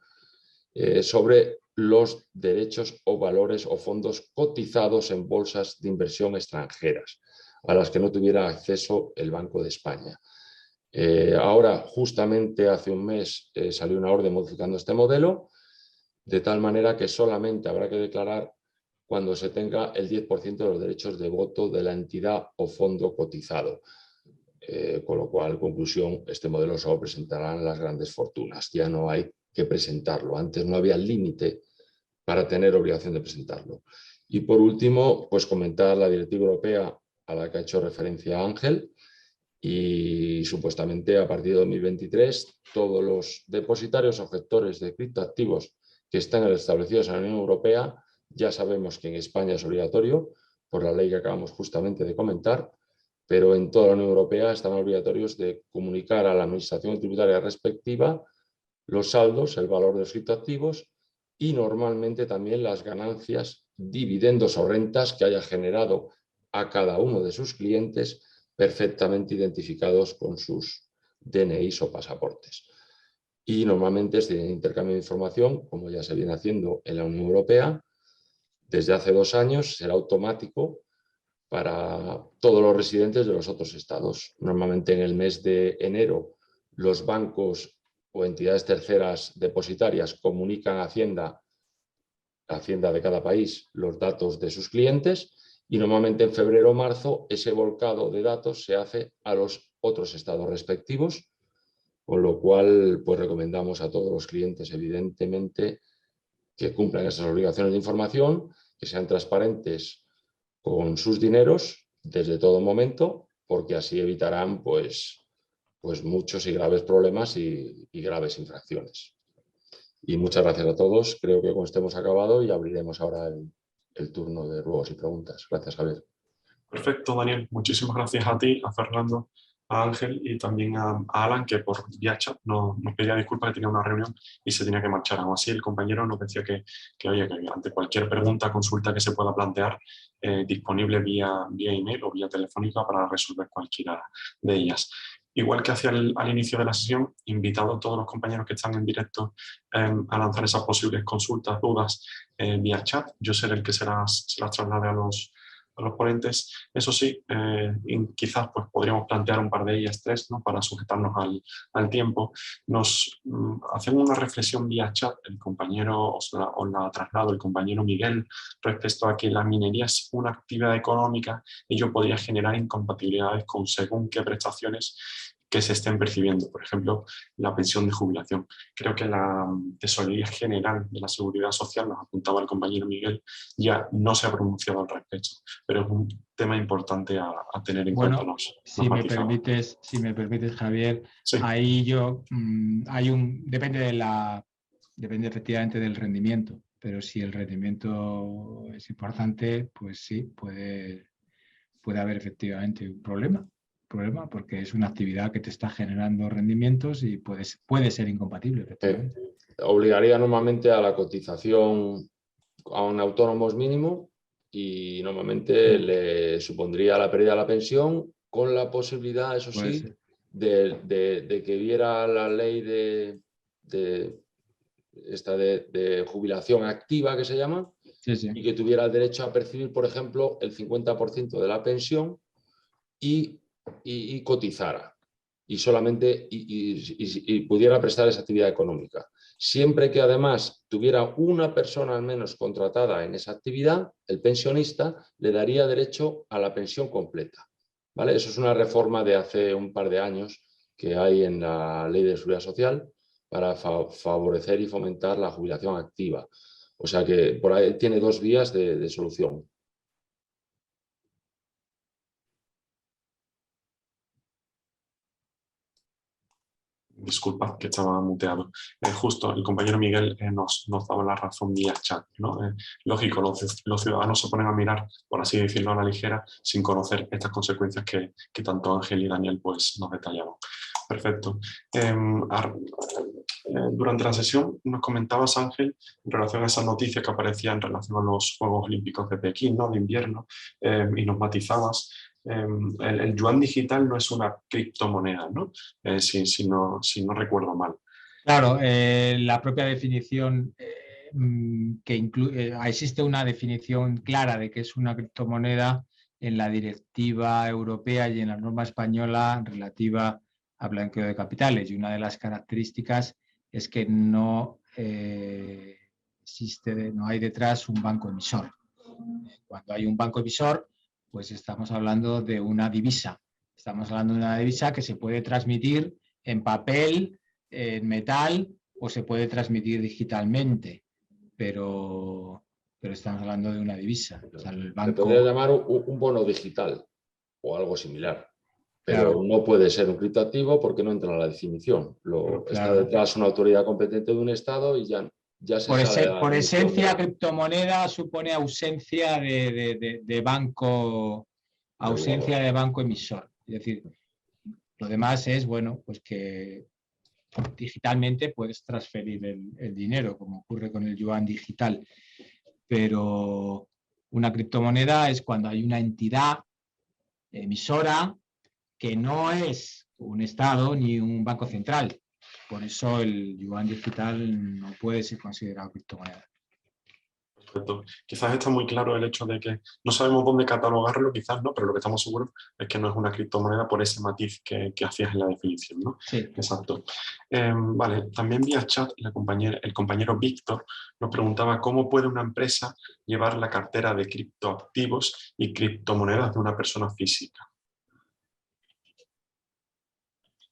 sobre los derechos o valores o fondos cotizados en bolsas de inversión extranjeras, a las que no tuviera acceso el Banco de España. Ahora, justamente hace un mes, salió una orden modificando este modelo, de tal manera que solamente habrá que declarar cuando se tenga el 10% de los derechos de voto de la entidad o fondo cotizado. Con lo cual, conclusión, este modelo solo presentarán las grandes fortunas. Ya no hay que presentarlo. Antes no había límite para tener obligación de presentarlo. Y por último, pues comentar la directiva europea a la que ha hecho referencia Ángel, y supuestamente a partir de 2023 todos los depositarios o gestores de criptoactivos que están establecidos en la Unión Europea, ya sabemos que en España es obligatorio por la ley que acabamos justamente de comentar, pero en toda la Unión Europea están obligatorios de comunicar a la administración tributaria respectiva los saldos, el valor de los criptoactivos y normalmente también las ganancias, dividendos o rentas que haya generado a cada uno de sus clientes, perfectamente identificados con sus DNIs o pasaportes. Y normalmente este intercambio de información, como ya se viene haciendo en la Unión Europea, desde hace 2 años será automático para todos los residentes de los otros estados. Normalmente en el mes de enero los bancos o entidades terceras depositarias comunican a Hacienda de cada país los datos de sus clientes y normalmente en febrero o marzo ese volcado de datos se hace a los otros estados respectivos, con lo cual pues recomendamos a todos los clientes evidentemente que cumplan esas obligaciones de información, que sean transparentes con sus dineros desde todo momento, porque así evitarán pues muchos y graves problemas y graves infracciones. Y muchas gracias a todos. Creo que con esto hemos acabado y abriremos ahora el turno de ruegos y preguntas. Gracias, Javier. Perfecto, Daniel. Muchísimas gracias a ti, a Fernando, a Ángel y también a Alan, que por vía chat nos pedía disculpas que tenía una reunión y se tenía que marchar. Aún así, el compañero nos decía que ante cualquier pregunta, consulta que se pueda plantear, disponible vía email o vía telefónica para resolver cualquiera de ellas. Igual que hacia al inicio de la sesión, invitado a todos los compañeros que están en directo a lanzar esas posibles consultas, dudas vía chat. Yo seré el que se las traslade a los ponentes. Eso sí, quizás pues, podríamos plantear un par de ellas, 3, ¿no? Para sujetarnos al tiempo. Hacemos una reflexión vía chat, el compañero, os la traslado, el compañero Miguel, respecto a que la minería es una actividad económica, ello podría generar incompatibilidades con según qué prestaciones que se estén percibiendo, por ejemplo, la pensión de jubilación. Creo que la Tesorería General de la Seguridad Social, nos apuntaba el compañero Miguel, ya no se ha pronunciado al respecto, pero es un tema importante a tener en cuenta. Si me permites, Javier, sí. Ahí depende efectivamente del rendimiento, pero si el rendimiento es importante, pues sí, puede haber efectivamente un problema, porque es una actividad que te está generando rendimientos y puede ser incompatible, efectivamente. Obligaría normalmente a la cotización a un autónomos mínimo y normalmente le supondría la pérdida de la pensión con la posibilidad, eso Puede sí, ser. de que viera la ley de jubilación activa, que se llama, Sí, sí. y que tuviera el derecho a percibir, por ejemplo, el 50% de la pensión y cotizara y solamente y pudiera prestar esa actividad económica. Siempre que además tuviera una persona al menos contratada en esa actividad, el pensionista le daría derecho a la pensión completa. ¿Vale? Eso es una reforma de hace un par de años que hay en la Ley de Seguridad Social para favorecer y fomentar la jubilación activa. O sea que por ahí tiene dos vías de solución. Disculpad que estaba muteado. Justo el compañero Miguel nos daba la razón vía chat, ¿no? Lógico, los ciudadanos se ponen a mirar, por así decirlo, a la ligera, sin conocer estas consecuencias que tanto Ángel y Daniel pues, nos detallaban. Perfecto. Durante la sesión nos comentabas, Ángel, en relación a esas noticias que aparecían en relación a los Juegos Olímpicos de Pekín, ¿no? De invierno, y nos matizabas. El yuan digital no es una criptomoneda, ¿no? Si no recuerdo mal. Claro, la propia definición existe una definición clara de que es una criptomoneda en la directiva europea y en la norma española relativa a blanqueo de capitales. Y una de las características es que no hay detrás un banco emisor. Cuando hay un banco emisor, pues estamos hablando de una divisa. Estamos hablando de una divisa que se puede transmitir en papel, en metal, o se puede transmitir digitalmente, pero estamos hablando de una divisa. O sea, el banco... Se podría llamar un bono digital o algo similar, pero claro, no puede ser un criptoactivo porque no entra en la definición. Está claro. detrás una autoridad competente de un Estado y ya se sabe la Por definición esencia, criptomoneda supone ausencia de banco, ausencia de banco emisor. Es decir, lo demás es, bueno, pues que digitalmente puedes transferir el dinero, como ocurre con el yuan digital. Pero una criptomoneda es cuando hay una entidad emisora que no es un Estado ni un banco central. Por eso el yuan digital no puede ser considerado criptomoneda. Perfecto. Quizás está muy claro el hecho de que no sabemos dónde catalogarlo, quizás no, pero lo que estamos seguros es que no es una criptomoneda por ese matiz que hacías en la definición, ¿no? Sí. Exacto. Vale, también vía chat el compañero Víctor nos preguntaba cómo puede una empresa llevar la cartera de criptoactivos y criptomonedas de una persona física.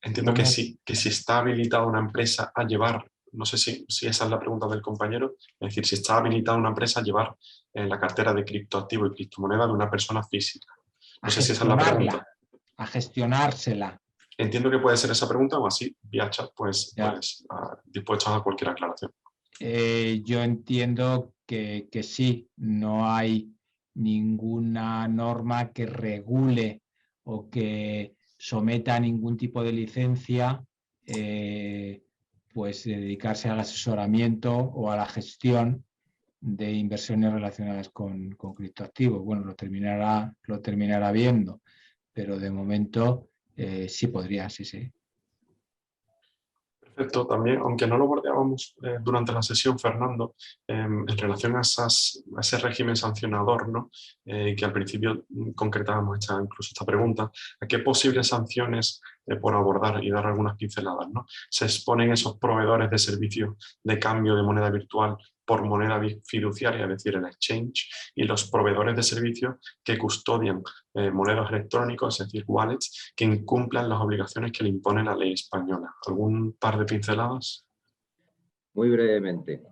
Entiendo que si está habilitada una empresa a llevar, no sé si esa es la pregunta del compañero, es decir, si está habilitada una empresa a llevar la cartera de criptoactivo y criptomoneda de una persona física. No sé si esa es la pregunta. A gestionársela. Entiendo que puede ser esa pregunta o así, vía chat, pues dispuesto a cualquier aclaración. Yo entiendo que sí, no hay ninguna norma que regule o que someta a ningún tipo de licencia pues dedicarse al asesoramiento o a la gestión de inversiones relacionadas con criptoactivos. Bueno, lo terminará viendo, pero de momento sí podría, sí. Perfecto, también, aunque no lo bordeábamos durante la sesión, Fernando, en relación a ese régimen sancionador, ¿no? Que al principio concretábamos incluso esta pregunta, ¿a qué posibles sanciones por abordar y dar algunas pinceladas, ¿no? Se exponen esos proveedores de servicios de cambio de moneda virtual por moneda fiduciaria, es decir, el exchange, y los proveedores de servicios que custodian monedas electrónicos, es decir, wallets, que incumplan las obligaciones que le impone la ley española. ¿Algún par de pinceladas? Muy brevemente.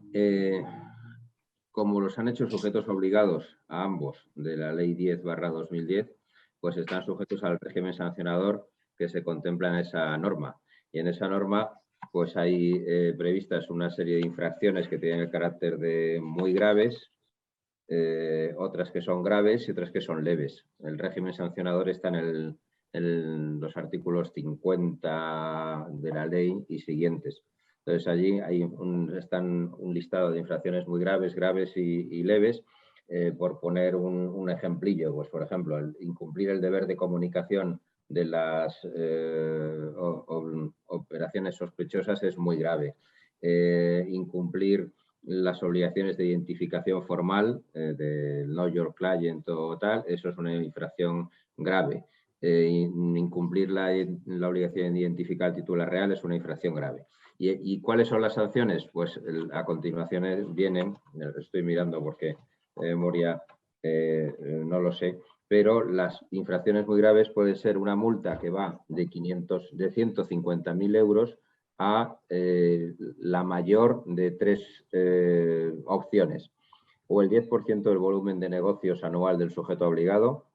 Como los han hecho sujetos obligados a ambos de la Ley 10/2010, pues están sujetos al régimen sancionador que se contempla en esa norma. Y en esa norma pues hay previstas una serie de infracciones que tienen el carácter de muy graves, otras que son graves y otras que son leves. El régimen sancionador está en los artículos 50 de la ley y siguientes. Entonces allí están un listado de infracciones muy graves, graves y leves. Por poner un ejemplillo, pues por ejemplo, el incumplir el deber de comunicación de las operaciones sospechosas es muy grave. Incumplir las obligaciones de identificación formal del Know Your Client o tal, eso es una infracción grave. Incumplir la obligación de identificar el titular real es una infracción grave. ¿Y cuáles son las sanciones? Pues a continuación vienen, estoy mirando porque de memoria no lo sé, pero las infracciones muy graves pueden ser una multa que va de 150.000 euros a la mayor de 3 opciones, o el 10% del volumen de negocios anual del sujeto obligado,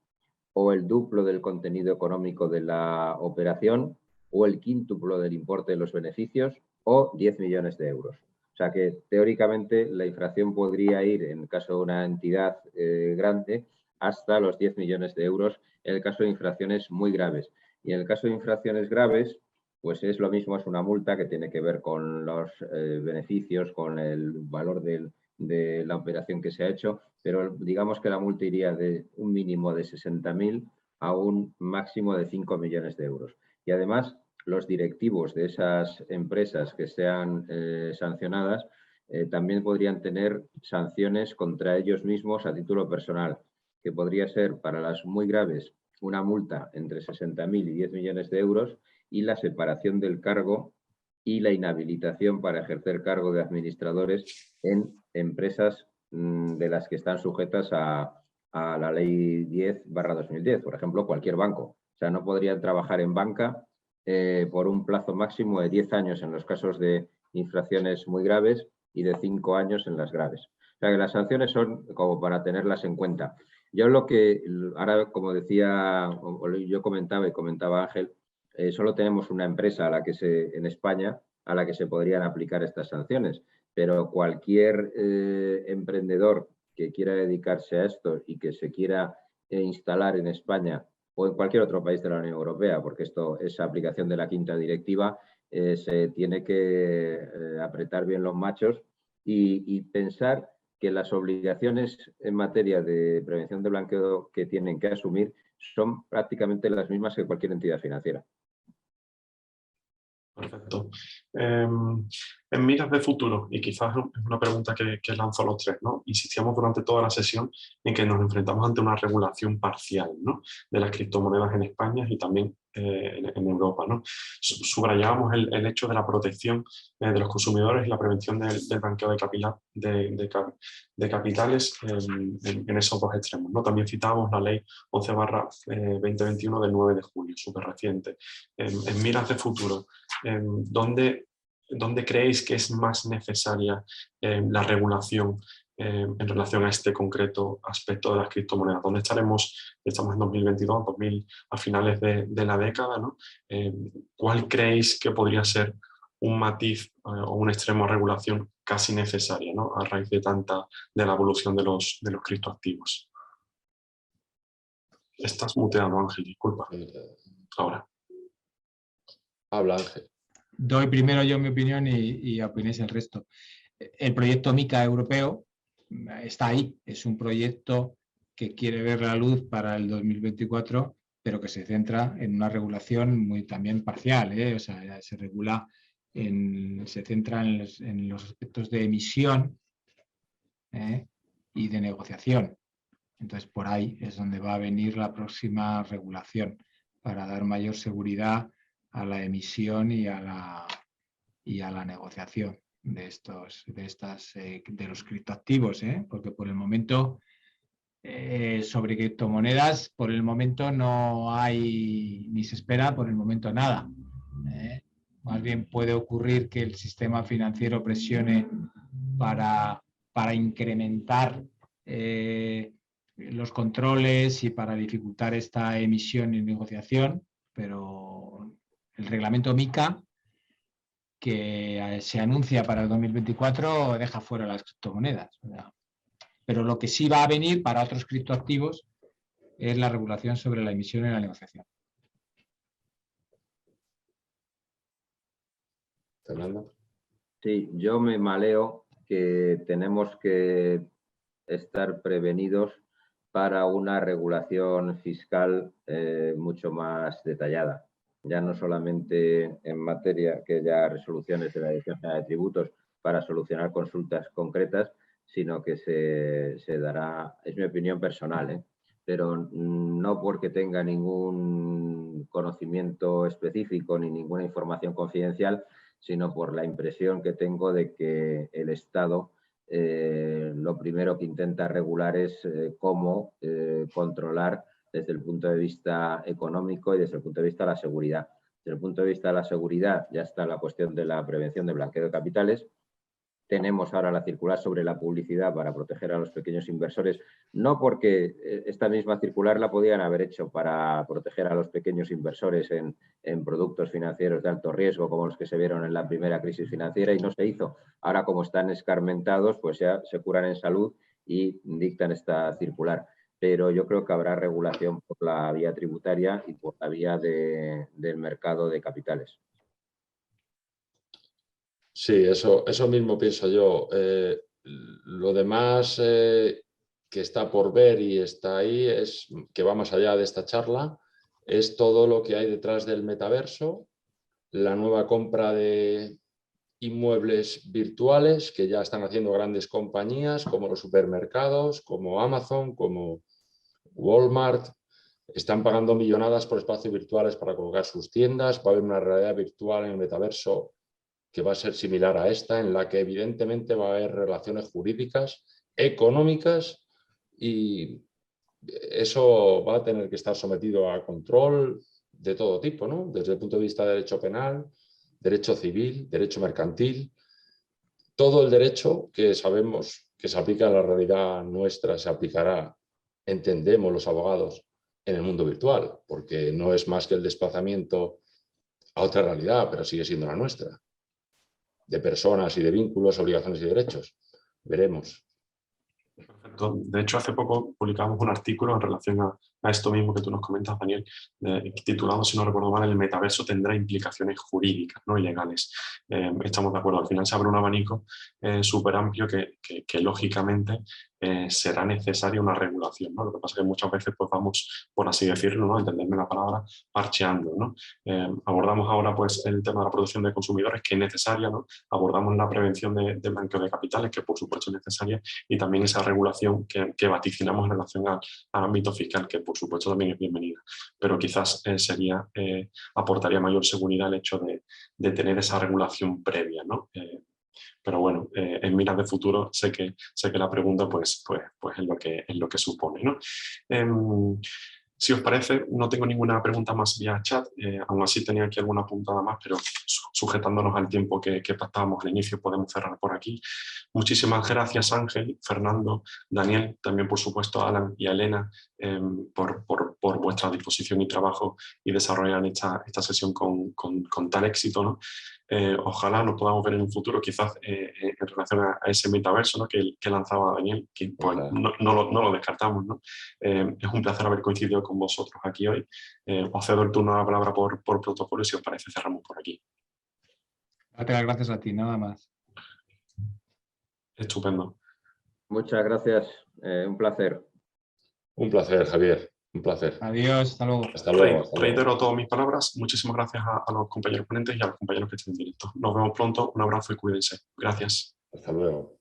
o el duplo del contenido económico de la operación, o el quíntuplo del importe de los beneficios, o 10 millones de euros. O sea que teóricamente la infracción podría ir, en el caso de una entidad grande, hasta los 10 millones de euros en el caso de infracciones muy graves. Y en el caso de infracciones graves, pues es lo mismo, es una multa que tiene que ver con los beneficios, con el valor de la operación que se ha hecho, pero digamos que la multa iría de un mínimo de 60.000 a un máximo de 5 millones de euros. Y además, los directivos de esas empresas que sean sancionadas también podrían tener sanciones contra ellos mismos a título personal, que podría ser para las muy graves una multa entre 60.000 y 10 millones de euros y la separación del cargo y la inhabilitación para ejercer cargo de administradores en empresas de las que están sujetas a la ley 10/2010, por ejemplo, cualquier banco. O sea, no podrían trabajar en banca por un plazo máximo de 10 años en los casos de infracciones muy graves y de 5 años en las graves. O sea, que las sanciones son como para tenerlas en cuenta. Yo lo que ahora, como decía, o yo comentaba Ángel, solo tenemos una empresa en España a la que se podrían aplicar estas sanciones, pero cualquier emprendedor que quiera dedicarse a esto y que se quiera instalar en España o en cualquier otro país de la Unión Europea, porque esto es aplicación de la 5ª directiva, se tiene que apretar bien los machos y pensar que las obligaciones en materia de prevención de blanqueo que tienen que asumir son prácticamente las mismas que cualquier entidad financiera. Perfecto. En miras de futuro, y quizás es una pregunta que lanzo a los tres, ¿no? Insistíamos durante toda la sesión en que nos enfrentamos ante una regulación parcial, ¿no?, de las criptomonedas en España y también en Europa, ¿no? Subrayábamos el hecho de la protección de los consumidores y la prevención del blanqueo de capitales en esos dos extremos, ¿no? También citábamos la ley 11/2021 del 9 de julio, súper reciente. En miras de futuro, ¿dónde creéis que es más necesaria la regulación en relación a este concreto aspecto de las criptomonedas? ¿Dónde estaremos? Estamos en 2022, a finales de la década, ¿no? ¿Cuál creéis que podría ser un matiz o un extremo de regulación casi necesaria, ¿no?, a raíz de la evolución de los criptoactivos? Estás muteado, Ángel, disculpa. Ahora. Habla, Ángel. Doy primero yo mi opinión y opinéis el resto. El proyecto MiCA europeo está ahí. Es un proyecto que quiere ver la luz para el 2024, pero que se centra en una regulación muy también parcial, ¿eh? O sea, se centra en los aspectos de emisión y de negociación. Entonces, por ahí es donde va a venir la próxima regulación para dar mayor seguridad a la emisión y a la negociación de los criptoactivos, porque por el momento sobre criptomonedas, por el momento no hay ni se espera por el momento nada. Más bien puede ocurrir que el sistema financiero presione para incrementar los controles y para dificultar esta emisión y negociación, pero el reglamento MiCA que se anuncia para el 2024 deja fuera las criptomonedas. Pero lo que sí va a venir para otros criptoactivos es la regulación sobre la emisión y la negociación. Fernando. Sí, yo me maleo que tenemos que estar prevenidos para una regulación fiscal mucho más detallada. Ya no solamente en materia que ya resoluciones de la Dirección General de Tributos para solucionar consultas concretas, sino que se dará, es mi opinión personal, pero no porque tenga ningún conocimiento específico ni ninguna información confidencial, sino por la impresión que tengo de que el Estado lo primero que intenta regular es cómo controlar desde el punto de vista económico y desde el punto de vista de la seguridad. Desde el punto de vista de la seguridad ya está la cuestión de la prevención de blanqueo de capitales. Tenemos ahora la circular sobre la publicidad para proteger a los pequeños inversores, no porque esta misma circular la podían haber hecho para proteger a los pequeños inversores en productos financieros de alto riesgo, como los que se vieron en la primera crisis financiera, y no se hizo. Ahora, como están escarmentados, pues ya se curan en salud y dictan esta circular. Pero yo creo que habrá regulación por la vía tributaria y por la vía del mercado de capitales. Sí, eso mismo pienso yo. Lo demás que está por ver y está ahí, es que va más allá de esta charla, es todo lo que hay detrás del metaverso, la nueva compra de inmuebles virtuales que ya están haciendo grandes compañías como los supermercados, como Amazon, como Walmart. Están pagando millonadas por espacios virtuales para colocar sus tiendas. Va a haber una realidad virtual en el metaverso que va a ser similar a esta, en la que evidentemente va a haber relaciones jurídicas, económicas, y eso va a tener que estar sometido a control de todo tipo, ¿no? Desde el punto de vista de derecho penal, derecho civil, derecho mercantil, todo el derecho que sabemos que se aplica en la realidad nuestra se aplicará, entendemos los abogados, en el mundo virtual, porque no es más que el desplazamiento a otra realidad, pero sigue siendo la nuestra, de personas y de vínculos, obligaciones y derechos. Veremos. Perfecto. De hecho, hace poco publicamos un artículo en relación a esto mismo que tú nos comentas, Daniel, titulado, si no recuerdo mal, el metaverso tendrá implicaciones jurídicas, ¿no? Y legales. Estamos de acuerdo. Al final se abre un abanico súper amplio que lógicamente será necesaria una regulación, ¿no? Lo que pasa es que muchas veces pues vamos, por así decirlo, ¿no? Entenderme la palabra, parcheando, ¿no? Abordamos ahora pues el tema de la protección de consumidores, que es necesaria, ¿no? Abordamos la prevención de blanqueo de capitales, que por supuesto es necesaria, y también esa regulación que vaticinamos en relación al ámbito fiscal, que por supuesto también es bienvenida. Pero quizás aportaría mayor seguridad el hecho de tener esa regulación previa, ¿no? Pero bueno, en miras de futuro sé que la pregunta pues es lo que supone, ¿no? Si os parece, no tengo ninguna pregunta más vía chat, aún así tenía aquí alguna puntada más, pero sujetándonos al tiempo que pactábamos al inicio, podemos cerrar por aquí. Muchísimas gracias, Ángel, Fernando, Daniel, también por supuesto a Alan y a Elena por vuestra disposición y trabajo y desarrollar esta sesión con tal éxito, ¿no? Ojalá nos podamos ver en un futuro, quizás en relación a ese metaverso, ¿no? que lanzaba Daniel, que pues, no lo descartamos, ¿no? Es un placer haber coincidido con vosotros aquí hoy. Os cedo el turno a la palabra por protocolo y si os parece cerramos por aquí. Date las gracias a ti, nada más. Estupendo. Muchas gracias, un placer. Un placer, Javier, un placer. Adiós, hasta luego. Hasta luego. Reitero todas mis palabras. Muchísimas gracias a los compañeros ponentes y a los compañeros que estén en directo. Nos vemos pronto. Un abrazo y cuídense. Gracias. Hasta luego.